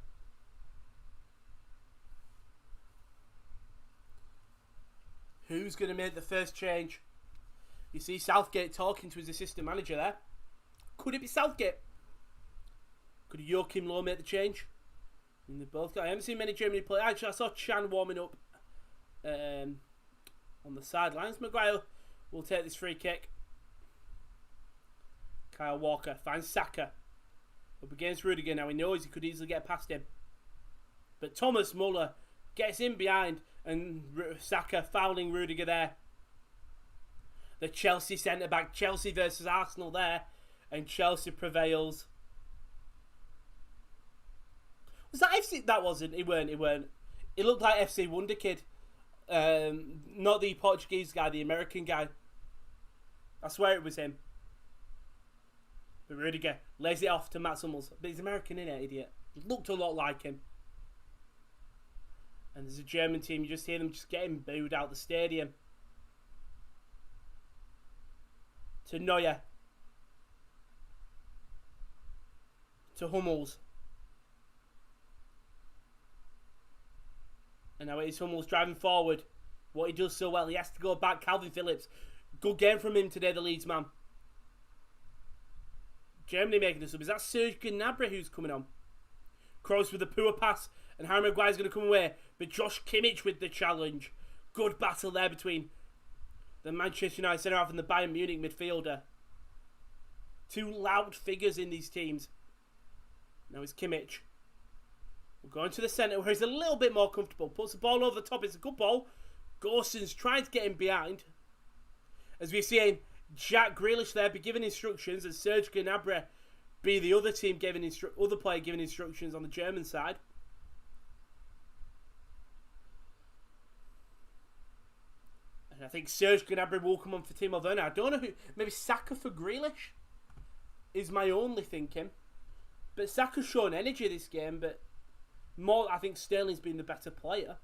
Who's going to make the first change? You see Southgate talking to his assistant manager there. Could it be Southgate? Could Joachim Low make the change? And they both got. I haven't seen many Germany play. Actually, I saw Chan warming up on the sidelines. Maguire will take this free kick. Kyle Walker finds Saka up against Rudiger. Now he knows he could easily get past him, but Thomas Muller gets in behind, and Saka fouling Rudiger there. The Chelsea centre back, Chelsea versus Arsenal there, and Chelsea prevails. Was that FC? That wasn't. It weren't. It looked like FC Wonder Kid. Not the Portuguese guy, the American guy. I swear it was him. But Rudiger lays it off to Mats Hummels. But he's American, innit, idiot? Looked a lot like him. And there's a German team, you just hear them just getting booed out the stadium. To Neuer. To Hummels. And now it is Hummels driving forward. What he does so well, he has to go back. Calvin Phillips. Good game from him today, the Leeds man. Germany making this up. Is that Serge Gnabry who's coming on? Kroos with a poor pass. And Harry Maguire's going to come away. But Josh Kimmich with the challenge. Good battle there between the Manchester United centre-half and the Bayern Munich midfielder. Two loud figures in these teams. Now it's Kimmich. We're going to the centre where he's a little bit more comfortable. Puts the ball over the top. It's a good ball. Gosens trying to get him behind. As we're seeing Jack Grealish there be giving instructions, and Serge Gnabry be the other team giving other player giving instructions on the German side. And I think Serge Gnabry will come on for Timo Werner. I don't know who. Maybe Saka for Grealish is my only thinking. But Saka's shown energy this game, but more, I think Sterling's been the better player.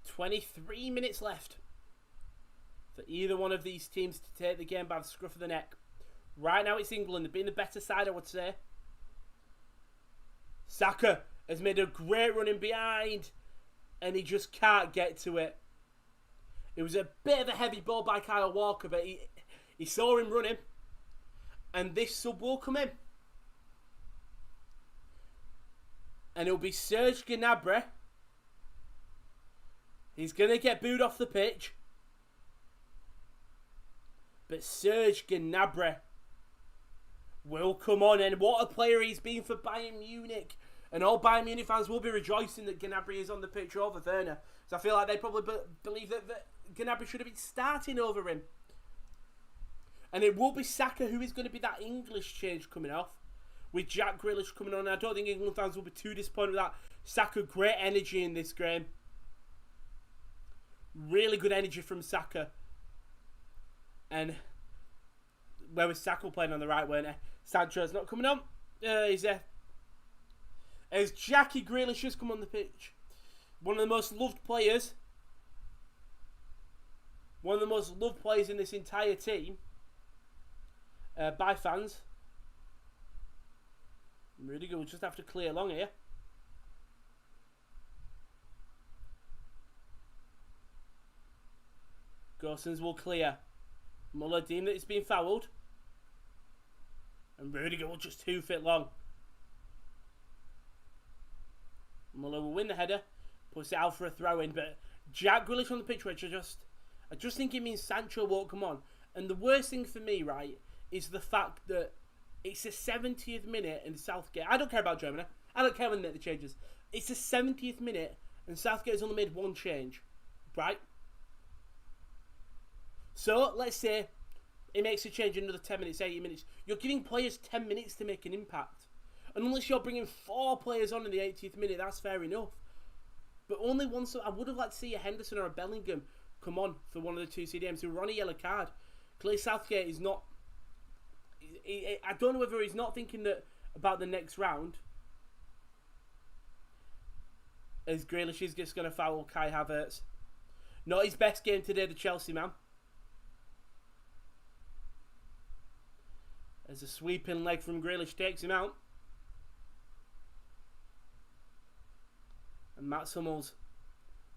23 minutes left for either one of these teams to take the game by the scruff of the neck. Right now it's England. They've been the better side, I would say. Saka has made a great run in behind, and he just can't get to it. It was a bit of a heavy ball by Kyle Walker, but he saw him running, and this sub will come in. And it'll be Serge Gnabry. He's going to get booed off the pitch. But Serge Gnabry will come on. And what a player he's been for Bayern Munich. And all Bayern Munich fans will be rejoicing that Gnabry is on the pitch over Werner. So I feel like they probably believe that Gnabry should have been starting over him. And it will be Saka who is going to be that English change coming off. With Jack Grealish coming on. I don't think England fans will be too disappointed with that. Saka, great energy in this game. Really good energy from Saka. And where was Saka playing on the right, weren't he? Sancho's not coming on. He's there. As Jackie Grealish has come on the pitch. One of the most loved players. One of the most loved players in this entire team. By fans. Rudiger will just have to clear along here. Gosens will clear. Muller deemed that it's been fouled. And Rudiger will just hoof it long. Muller will win the header. Puts it out for a throw-in. But Jack Grealish on the pitch, which I just think it means Sancho won't come on. And the worst thing for me, right, is the fact that it's the 70th minute in Southgate. I don't care about Germany. I don't care when they make the changes. It's the 70th minute and Southgate has only made one change. Right? So, let's say he makes a change in another 10 minutes, 80 minutes. You're giving players 10 minutes to make an impact. And unless you're bringing 4 players on in the 80th minute, that's fair enough. But only once, I would have liked to see a Henderson or a Bellingham come on for one of the two CDMs who were on a yellow card. Clay Southgate is not... I don't know whether he's not thinking about the next round. As Grealish is just going to foul Kai Havertz. Not his best game today, the Chelsea man. As a sweeping leg from Grealish takes him out. And Mats Hummels,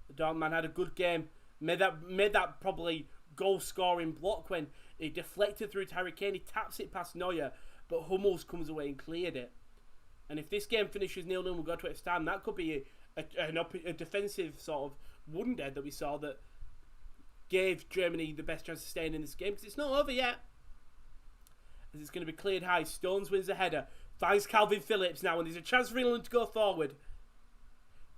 the Dortmund man, had a good game. Made that probably goal-scoring block when he deflected through to Harry Kane. He taps it past Neuer. but Hummels comes away and cleared it. And if this game finishes 0-0 and we'll go to extra time, that could be a defensive sort of wonder that we saw that gave Germany the best chance of staying in this game, because it's not over yet. As it's going to be cleared high. Stones wins the header. Finds Calvin Phillips now, and there's a chance for England to go forward.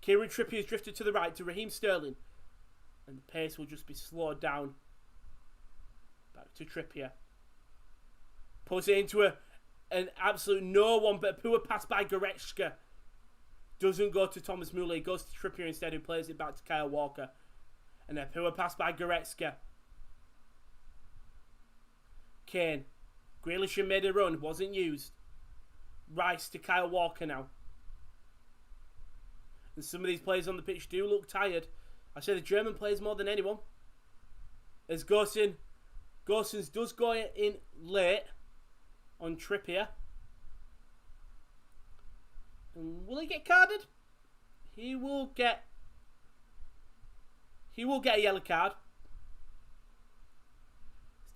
Kieran Trippier's drifted to the right to Raheem Sterling. And the pace will just be slowed down. Back to Trippier. Puts it into an absolute no one, but a poor pass by Goretzka. Doesn't go to Thomas Muller. He goes to Trippier instead, who plays it back to Kyle Walker. And a poor pass by Goretzka. Kane. Grealish made a run. Wasn't used. Rice to Kyle Walker now. And some of these players on the pitch do look tired. I say the German plays more than anyone. As Gosens does go in late on Trippier. And will he get carded? He will get a yellow card.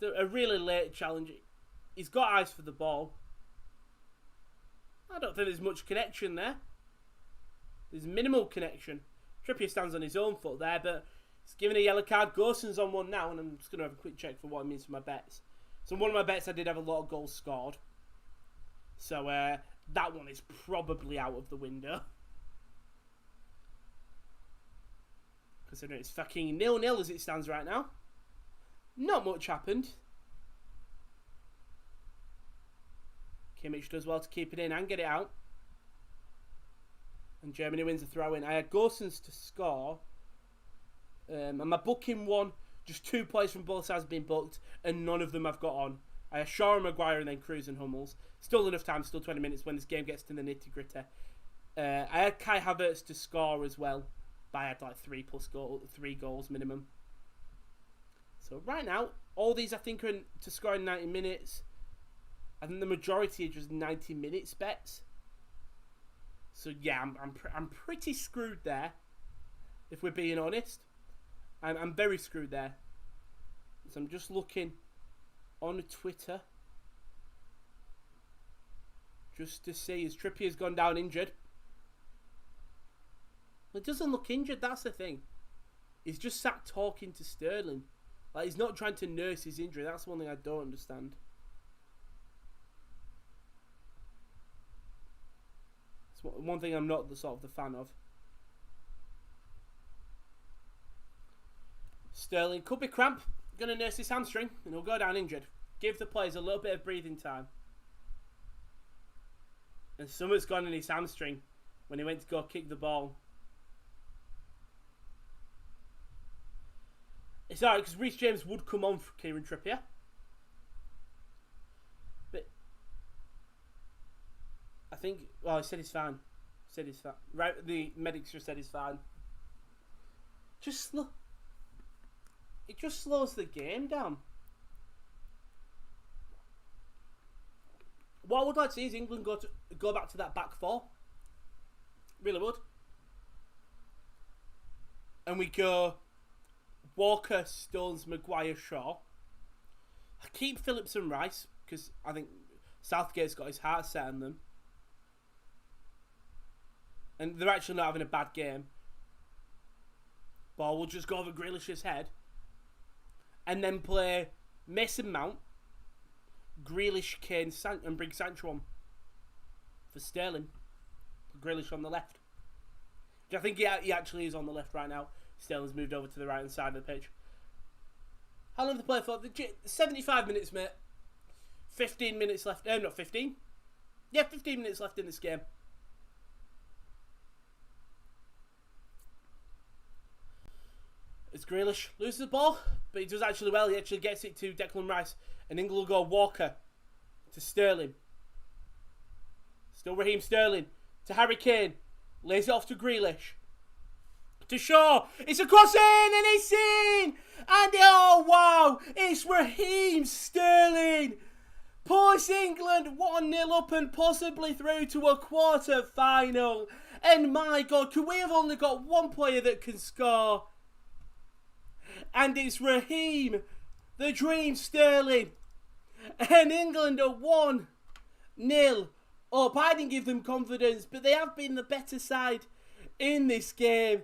It's a really late challenge. He's got eyes for the ball. I don't think there's much connection there. There's minimal connection. Trippier stands on his own foot there, but he's given a yellow card. Gosens on one now, and I'm just going to have a quick check for what it means for my bets. So one of my bets, I did have a lot of goals scored. So that one is probably out of the window. Considering it's fucking 0-0 as it stands right now. Not much happened. Kimmich does well to keep it in and get it out. And Germany wins the throw-in. I had Gosens to score. And my booking one, just 2 players from both sides have been booked, and none of them I've got on. I had Shaw and Maguire and then Cruz and Hummels. Still enough time, still 20 minutes when this game gets to the nitty-gritty. I had Kai Havertz to score as well. But I had like 3 goals minimum. So right now, all these I think are to score in 90 minutes. I think the majority are just 90 minutes bets. So yeah, I'm pretty screwed there. If we're being honest, I'm very screwed there. So I'm just looking on Twitter just to see as Trippier's gone down injured. It doesn't look injured. That's the thing. He's just sat talking to Sterling. Like, he's not trying to nurse his injury. That's one thing I don't understand. It's one thing I'm not the fan of. Sterling could be cramp. Going to nurse his hamstring and he'll go down injured. Give the players a little bit of breathing time. And something's gone in his hamstring when he went to go kick the ball. It's alright because Reece James would come on for Kieran Trippier. But I think, well, he said he's fine. Said he's fine. Right, the medics just said he's fine. It just slows the game down. What I would like to see is England go back to that back four. Really would. And we go Walker, Stones, Maguire, Shaw. I keep Phillips and Rice because I think Southgate's got his heart set on them. And they're actually not having a bad game. Ball will just go over Grealish's head. And then play Mason Mount, Grealish, Kane, and bring Sancho on for Sterling. Grealish on the left. I think he actually is on the left right now. Sterling's moved over to the right hand side of the pitch. How long have they played for? 75 minutes, mate. 15 minutes left. Not 15. Yeah, 15 minutes left in this game. As Grealish loses the ball, but he does actually well. He actually gets it to Declan Rice. And England will go Walker to Sterling. Still Raheem Sterling to Harry Kane. Lays it off to Grealish. To Shaw. It's a cross in and it's in. And oh wow, it's Raheem Sterling. Puts England 1-0 up and possibly through to a quarter final. And my God, could we have only got one player that can score? And it's Raheem, the Dream Sterling. And England are 1, nil up. I didn't give them confidence, but they have been the better side in this game.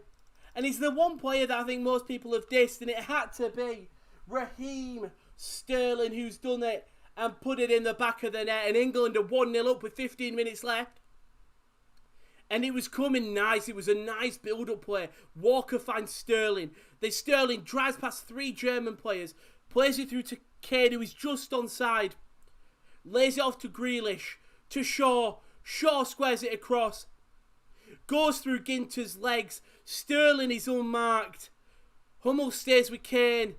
And he's the one player that I think most people have dissed, and it had to be Raheem Sterling who's done it and put it in the back of the net. And England are 1-0 up with 15 minutes left. And it was coming nice. It was a nice build-up play. Walker finds Sterling. Then Sterling drives past 3 German players, plays it through to Kane, who is just onside. Lays it off to Grealish, to Shaw. Shaw squares it across. Goes through Ginter's legs. Sterling is unmarked. Hummels stays with Kane.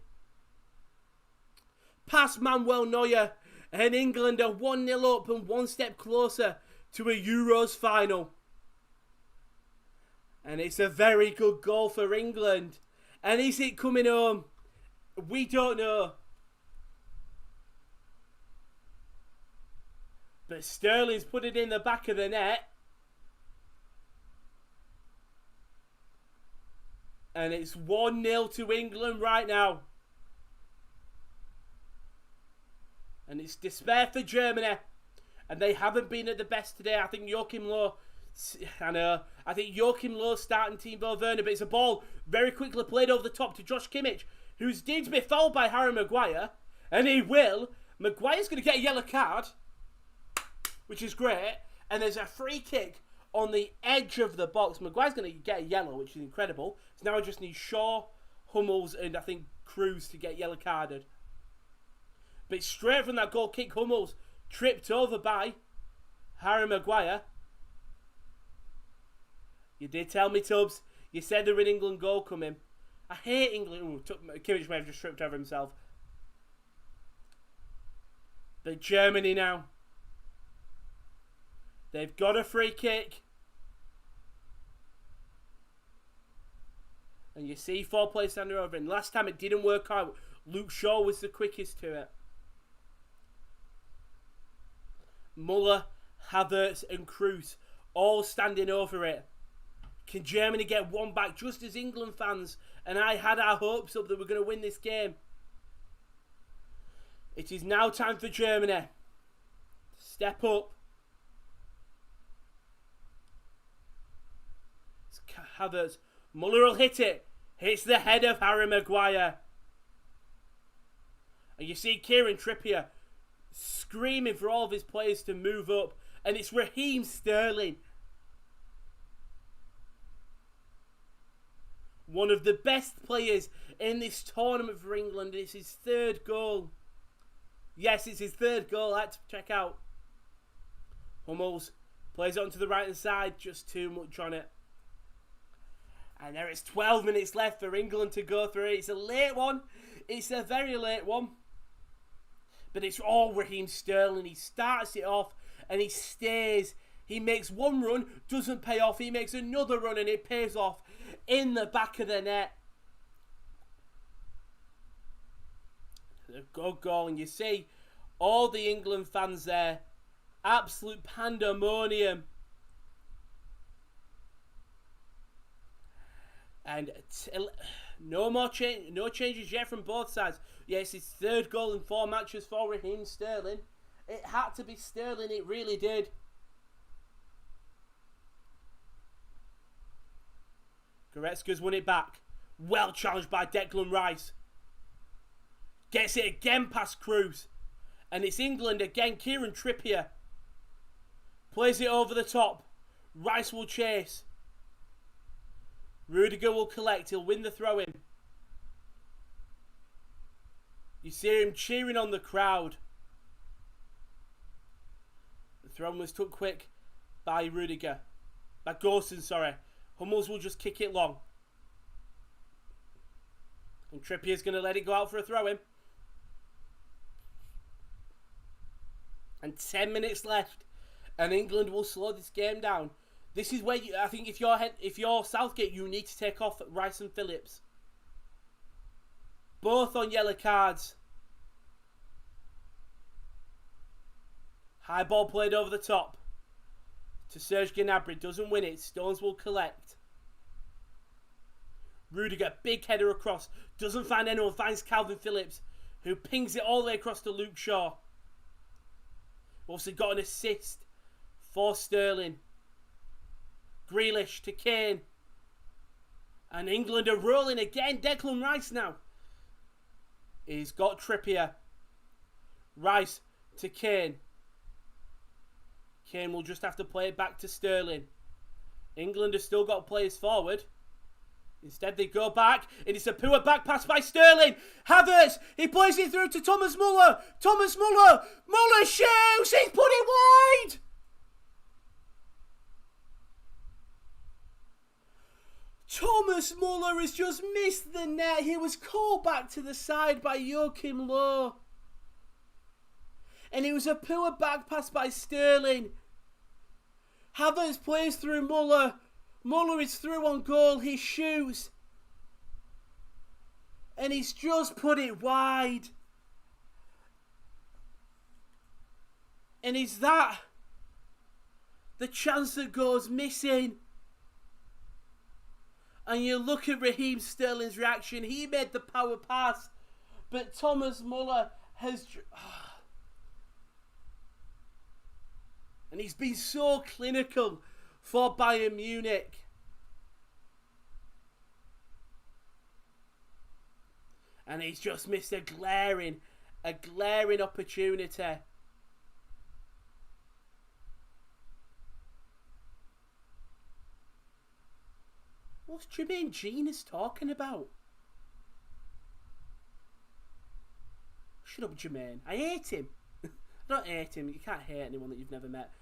Past Manuel Neuer. And England are 1-0 up and one step closer to a Euros final. And it's a very good goal for England. And is it coming home? We don't know. But Sterling's put it in the back of the net. And it's 1-0 to England right now. And it's despair for Germany. And they haven't been at the best today. I think Joachim Löw starting Timo Werner, but it's a ball very quickly played over the top to Josh Kimmich, who's deemed to be fouled by Harry Maguire, and he will. Maguire's going to get a yellow card, which is great, and there's a free kick on the edge of the box. Maguire's going to get a yellow, which is incredible. So now I just need Shaw, Hummels, and I think Cruz to get yellow carded. But straight from that goal kick, Hummels tripped over by Harry Maguire. You did tell me, Tubbs. You said there was an England goal coming. I hate England. Ooh, Kimmich may have just tripped over himself. But Germany now. They've got a free kick. And you see 4 players standing over. And last time it didn't work out. Luke Shaw was the quickest to it. Muller, Havertz and Cruz all standing over it. Can Germany get one back, just as England fans and I had our hopes up that we're going to win this game? It is now time for Germany. Step up. It's Havertz. Muller will hit it. Hits the head of Harry Maguire. And you see Kieran Trippier screaming for all of his players to move up. And it's Raheem Sterling. One of the best players in this tournament for England. It's his 3rd goal. Yes, it's his 3rd goal. I had to check out. Hummels plays it onto the right hand side. Just too much on it. And there is 12 minutes left for England to go through. It's a late one. It's a very late one. But it's all Raheem Sterling. He starts it off and he stays. He makes one run, doesn't pay off. He makes another run and it pays off in the back of the net. A good goal. And you see all the England fans there. Absolute pandemonium. And no changes yet from both sides. Yes, his 3rd goal in 4 matches for Raheem Sterling. It had to be Sterling, it really did. Goretzka's won it back. Well challenged by Declan Rice. Gets it again past Cruz. And it's England again. Kieran Trippier plays it over the top. Rice will chase. Rudiger will collect. He'll win the throw-in. You see him cheering on the crowd. The throw-in was took quick by Rudiger. By Gorson, sorry. Hummels will just kick it long. And Trippier's going to let it go out for a throw-in. And 10 minutes left. And England will slow this game down. This is where I think if you're Southgate, you need to take off Rice and Phillips. Both on yellow cards. High ball played over the top to Serge Gnabry. Doesn't win it. Stones will collect. Rudiger, big header across. Doesn't find anyone. Finds Calvin Phillips, who pings it all the way across to Luke Shaw. Also got an assist for Sterling. Grealish to Kane. And England are rolling again. Declan Rice now. He's got Trippier. Rice to Kane. Kane will just have to play it back to Sterling. England have still got players forward. Instead they go back, and it's a poor back pass by Sterling. Havertz, he plays it through to Thomas Muller. Thomas Muller. Muller shoots, he's put it wide. Thomas Muller has just missed the net. He was called back to the side by Joachim Löw. And it was a poor back pass by Sterling. Havertz plays through Muller. Muller is through on goal. He shoots. And he's just put it wide. And is that the chance that goes missing? And you look at Raheem Sterling's reaction. He made the power pass. But Thomas Muller has... And he's been so clinical for Bayern Munich. And he's just missed a glaring opportunity. What's Jermaine Genius talking about? Shut up, Jermaine. I hate him. I don't hate him. You can't hate anyone that you've never met.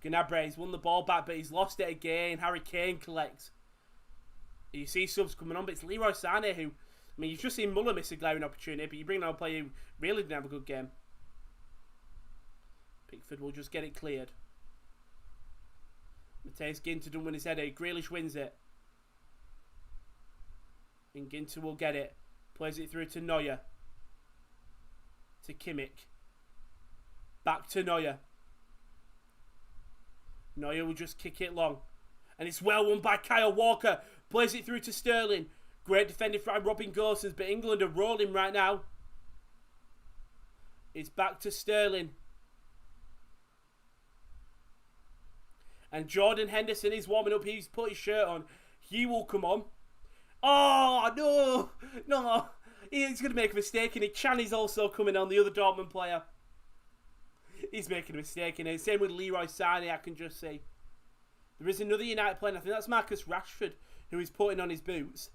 Gnabry's won the ball back, but he's lost it again. Harry Kane collects. You see subs coming on, but it's Leroy Sané who... I mean, you've just seen Muller miss a glaring opportunity, but you bring on a player who really didn't have a good game. Pickford will just get it cleared. Matthias Ginter done with his headache. Grealish wins it. And Ginter will get it. Plays it through to Neuer. To Kimmich. Back to Neuer. Neuer will just kick it long. And it's well won by Kyle Walker. Plays it through to Sterling. Great defending from Robin Gosens, but England are rolling right now. It's back to Sterling. And Jordan Henderson is warming up. He's put his shirt on. He will come on. Oh, no. No. He's going to make a mistake in it. Chan is also coming on, the other Dortmund player. He's making a mistake in it. Same with Leroy Sané, I can just see. There is another United player, I think that's Marcus Rashford, who is putting on his boots.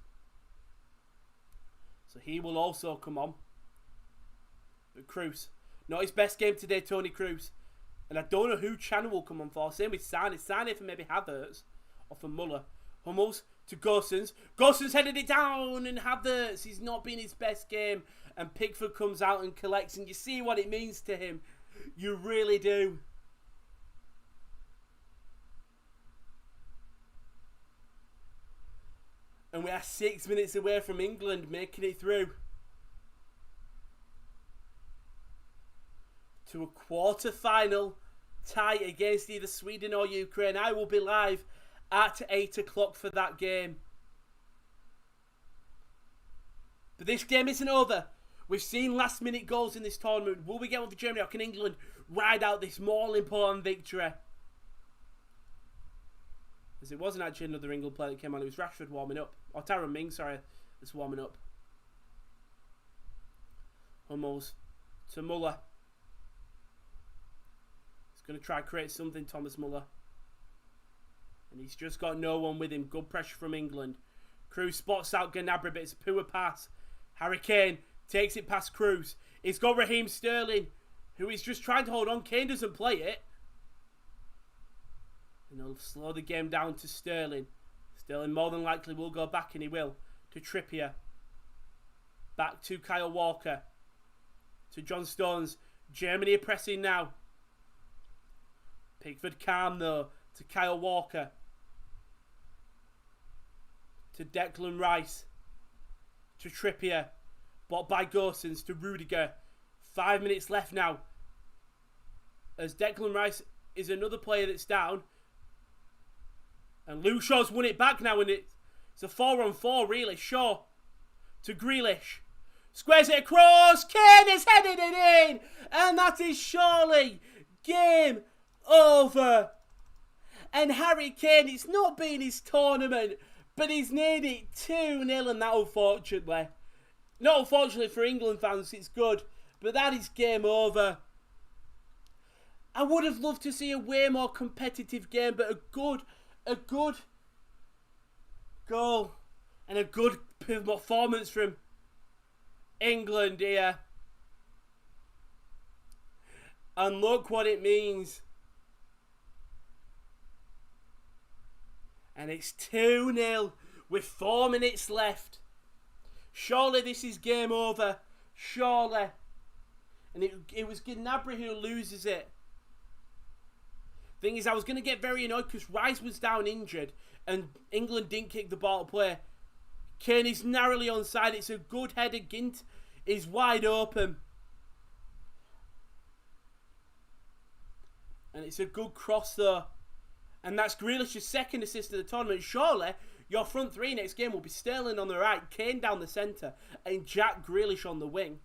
So he will also come on. But Kroos. Not his best game today, Toni Kroos. And I don't know who Chan will come on for. Same with Sané. Sané for maybe Havertz. Or for Muller. Hummels to Gosens. Gosens headed it down, and Havertz, he's not been his best game. And Pickford comes out and collects, and you see what it means to him. You really do. And we are 6 minutes away from England making it through to a quarter-final tie against either Sweden or Ukraine. I will be live at 8 o'clock for that game. But this game isn't over. We've seen last-minute goals in this tournament. Will we get one for Germany, or can England ride out this all-important victory? As it wasn't actually another England player that came on. It was Rashford warming up. Or Tyrone Mings, sorry, that's warming up. Hummels to Muller. He's going to try to create something, Thomas Muller. And he's just got no one with him. Good pressure from England. Kroos spots out Gnabry, but it's a poor pass. Harry Kane takes it past Kroos. He's got Raheem Sterling, who is just trying to hold on. Kane doesn't play it. And he'll slow the game down to Sterling. Sterling more than likely will go back, and he will. To Trippier. Back to Kyle Walker. To John Stones. Germany are pressing now. Pickford calm though. To Kyle Walker. To Declan Rice. To Trippier. Bought by Gosens to Rudiger. 5 minutes left now. As Declan Rice is another player that's down. And Luke Shaw's won it back now, and it's a 4-on-4 really. Shaw to Grealish. Squares it across. Kane has headed it in. And that is surely game over. And Harry Kane, it's not been his tournament, but he's made it 2-0, and that unfortunately. Not unfortunately for England fans, it's good, but that is game over. I would have loved to see a way more competitive game, but a good goal and a good performance from England here. And look what it means. And it's 2-0 with 4 minutes left. Surely this is game over. Surely. And it was Gnabry who loses it. Thing is, I was going to get very annoyed because Rice was down injured and England didn't kick the ball to play. Kane is narrowly onside. It's a good header. Gint is wide open. And it's a good cross though. And that's Grealish's second assist of the tournament. Surely your front three next game will be Sterling on the right, Kane down the centre, and Jack Grealish on the wing.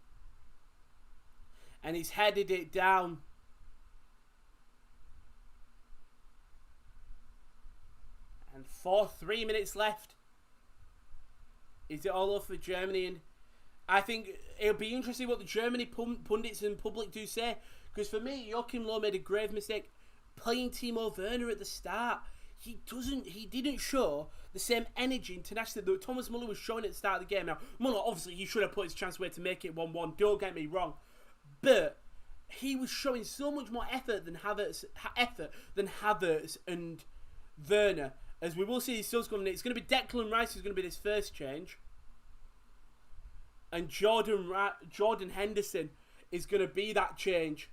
And he's headed it down. And 3 minutes left. Is it all over for Germany? And I think it'll be interesting what the Germany pundits and public do say. Because for me, Joachim Löw made a grave mistake playing Timo Werner at the start. He didn't show the same energy internationally that Thomas Muller was showing at the start of the game. Now, Muller, obviously, he should have put his chance away to make it 1-1. Don't get me wrong. But he was showing so much more effort than Havertz and Werner. As we will see his subs coming in. It's going to be Declan Rice who's going to be this first change. And Jordan Henderson is going to be that change.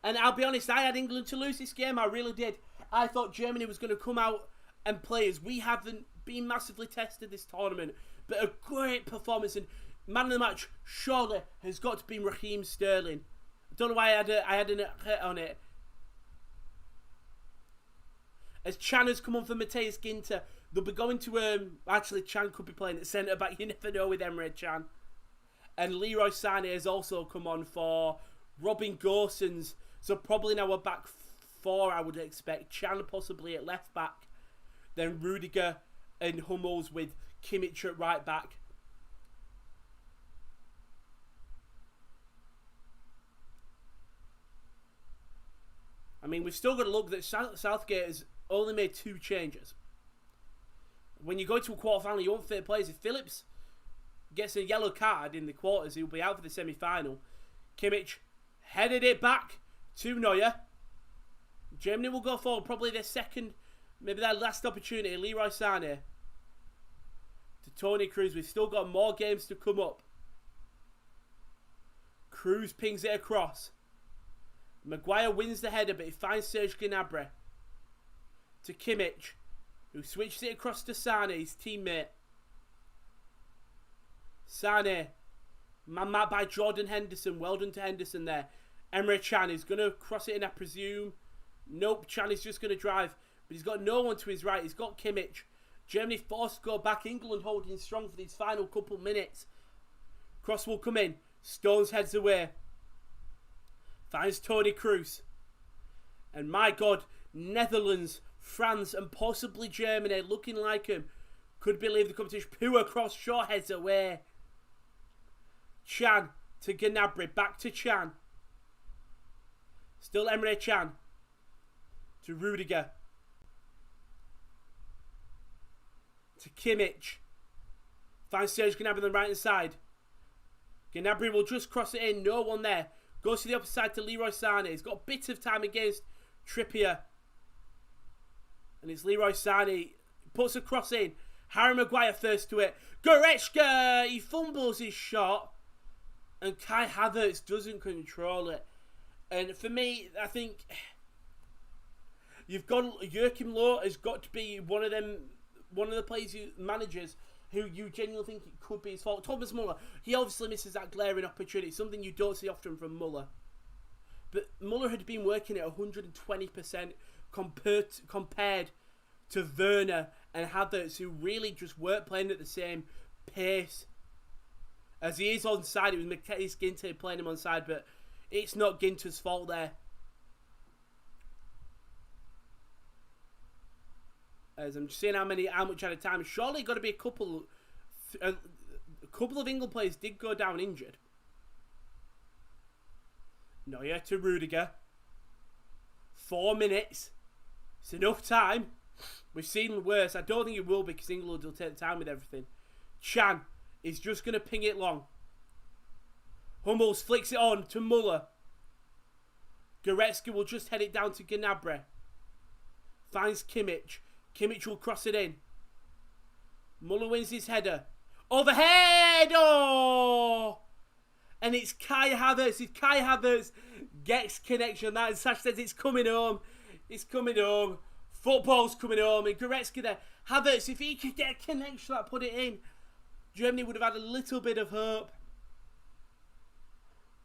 And I'll be honest, I had England to lose this game. I really did. I thought Germany was going to come out and play as we haven't been massively tested this tournament. But a great performance. And man of the match, surely, has got to be Raheem Sterling. I don't know why I had a hit on it. As Chan has come on for Matthias Ginter, they'll be going to... actually, Chan could be playing at centre-back. You never know with Emre Can. And Leroy Sané has also come on for Robin Gosens. So probably now a back four, I would expect. Chan possibly at left-back. Then Rudiger and Hummels with Kimmich at right-back. I mean, we've still got to look that Southgate has only made 2 changes. When you go to a quarter-final, you want fit players. If Phillips gets a yellow card in the quarters, he'll be out for the semi-final. Kimmich headed it back to Neuer. Germany will go forward, probably their second, maybe their last opportunity. Leroy Sané to Toni Kroos. We've still got more games to come up. Kroos pings it across. Maguire wins the header, but he finds Serge Gnabry to Kimmich, who switches it across to Sané, his teammate. Sané, man-marked by Jordan Henderson. Well done to Henderson there. Emre Can is going to cross it in, I presume. Nope, Can is just going to drive. But he's got no one to his right. He's got Kimmich. Germany forced to go back. England holding strong for these final couple minutes. Cross will come in. Stones heads away. Finds Toni Kroos. And my God, Netherlands, France and possibly Germany looking like him. Could believe the competition. Pua cross, Shaw heads away. Can to Gnabry. Back to Can. Still Emre Can. To Rudiger. To Kimmich. Finds Serge Gnabry on the right hand side. Gnabry will just cross it in. No one there. Goes to the opposite side to Leroy Sané. He's got a bit of time against Trippier. And it's Leroy Sané. Puts a cross in. Harry Maguire first to it. Goretzka! He fumbles his shot. And Kai Havertz doesn't control it. And for me, I think you've got Joachim Löw has got to be one of the players, managers who you genuinely think it could be his fault. Thomas Muller, he obviously misses that glaring opportunity, something you don't see often from Muller. But Muller had been working at 120% compared to Werner and Havertz, who really just weren't playing at the same pace. As he is onside, it was Matthias Ginter playing him onside, but it's not Ginter's fault there. As I'm just seeing how much at a time. Surely got to be a couple of England players did go down injured. Neuer to Rudiger. 4 minutes. It's enough time. We've seen worse. I don't think it will because England will take the time with everything. Chan is just going to ping it long. Hummels flicks it on to Muller. Goretzka will just head it down to Gnabry. Finds Kimmich. Kimmich will cross it in. Muller wins his header. Overhead! Oh! And it's Kai Havertz. If Kai Havertz gets connection, that Sash says it's coming home. It's coming home. Football's coming home. And Goretzka there. Havertz, if he could get a connection, that put it in. Germany would have had a little bit of hope.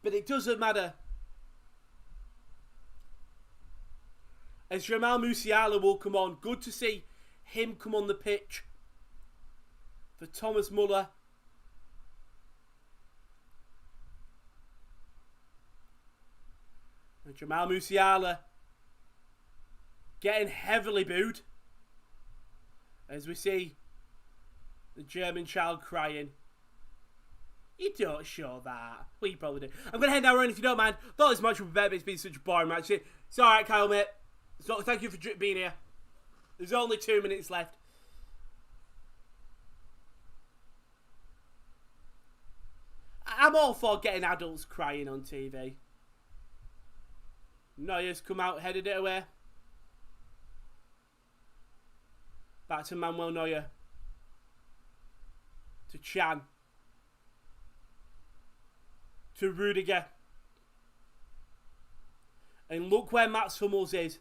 But it doesn't matter. As Jamal Musiala will come on. Good to see him come on the pitch. For Thomas Muller. And Jamal Musiala getting heavily booed. As we see the German child crying. You don't show that. Well, you probably do. I'm going to head down, Rowan, if you don't mind. Thought this match would be better, but it's been such a boring match. It's alright, Kyle, mate. So, thank you for being here. There's only 2 minutes left. I'm all for getting adults crying on TV. Neuer's come out, headed it away. Back to Manuel Neuer. To Chan. To Rudiger. And look where Mats Hummels is.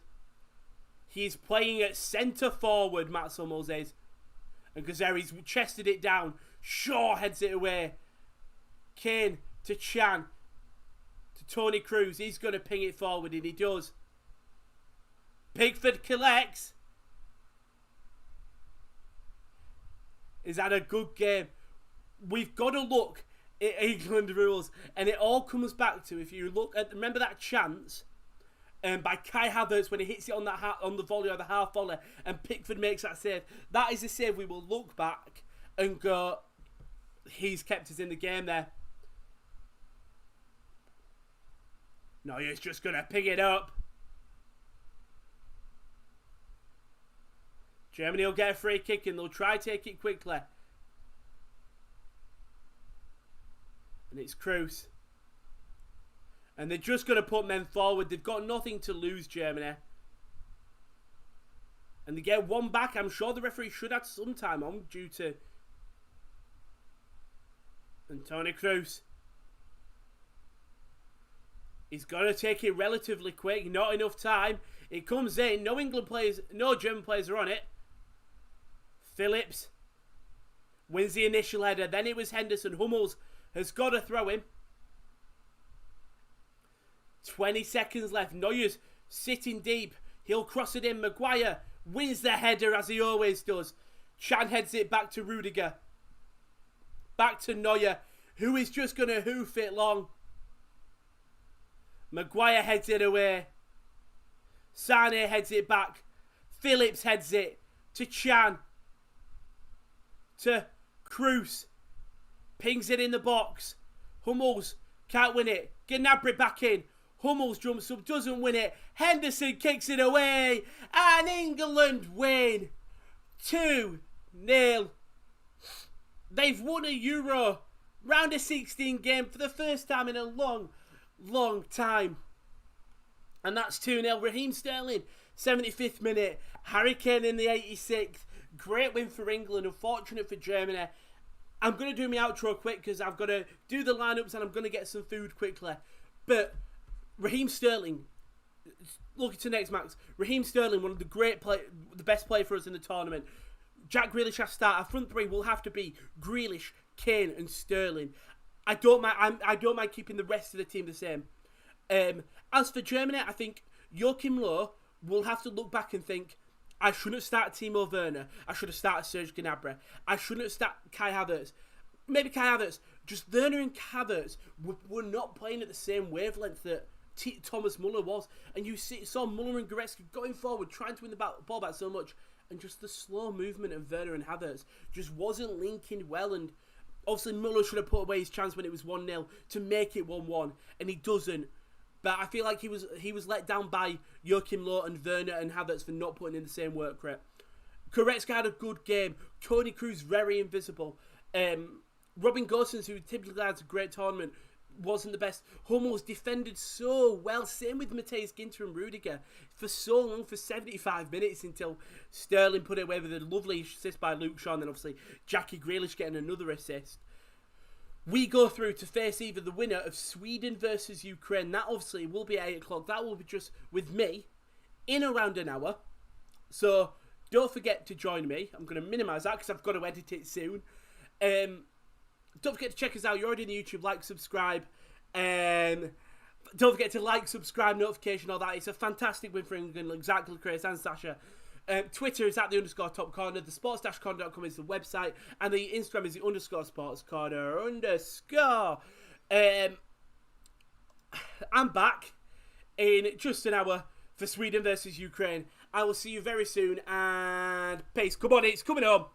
He's playing at centre forward, Mats Hummels is. And Gazeri's chested it down. Shaw heads it away. Kane to Chan. To Toni Kroos. He's going to ping it forward, and he does. Pickford collects. Is that a good game? We've got to look at England rules, and it all comes back to, if you look at, remember that chance by Kai Havertz when he hits it on the volley or the half volley, and Pickford makes that save. That is a save we will look back and go, he's kept us in the game there. No, he's just going to pick it up. Germany will get a free kick and they'll try to take it quickly. And it's Kroos. And they're just going to put men forward. They've got nothing to lose, Germany. And they get one back. I'm sure the referee should have some time on due to... And Toni Kroos. He's got to take it relatively quick. Not enough time. It comes in. No German players are on it. Phillips wins the initial header. Then it was Henderson. Hummels has got to throw him. 20 seconds left. Neuer's sitting deep. He'll cross it in. Maguire wins the header as he always does. Chan heads it back to Rudiger. Back to Neuer, who is just going to hoof it long. Maguire heads it away. Sane heads it back. Phillips heads it to Chan. To Kroos. Pings it in the box. Hummels can't win it. Gnabry back in. Hummels jumps up, doesn't win it. Henderson kicks it away. And England win 2-0. They've won a Euro. Round of 16 game for the first time in a long time. And that's 2-0. Raheem Sterling, 75th minute. Harry Kane in the 86th. Great win for England. Unfortunate for Germany. I'm going to do my outro quick because I've got to do the lineups and I'm going to get some food quickly. But Raheem Sterling, look to next, Max. Raheem Sterling, one of the best player for us in the tournament. Jack Grealish has to start. Our front three will have to be Grealish, Kane and Sterling. I don't mind keeping the rest of the team the same. As for Germany, I think Joachim Löw will have to look back and think, I shouldn't have started Timo Werner. I should have started Serge Gnabry. I shouldn't have started Kai Havertz. Maybe Kai Havertz. Just Werner and Havertz were not playing at the same wavelength that Thomas Muller was. And you saw Muller and Goretzka going forward, trying to win the ball back so much. and just the slow movement of Werner and Havertz just wasn't linking well. And obviously Muller should have put away his chance when it was 1-0 to make it 1-1, and he doesn't. But I feel like he was let down by Joachim Low and Werner and Havertz for not putting in the same work rate. Goretzka had a good game. Toni Kroos very invisible. Robin Gosens, who typically has a great tournament, wasn't the best. Hummels defended so well. Same with Matthias Ginter and Rudiger for so long, for 75 minutes, until Sterling put it away with a lovely assist by Luke Shaw, and then obviously Jackie Grealish getting another assist. We go through to face either the winner of Sweden versus Ukraine. That obviously will be at 8 o'clock. That will be just with me in around an hour. So don't forget to join me. I'm going to minimise that because I've got to edit it soon. Don't forget to check us out. You're already on YouTube. Like, subscribe. Don't forget to like, subscribe, notification, all that. It's a fantastic win for England. Exactly, Chris and Sasha. Twitter is at the _top corner. The sports-corner.com is the website. And the Instagram is the _sports corner_. I'm back in just an hour for Sweden versus Ukraine. I will see you very soon. And peace. Come on, it's coming home.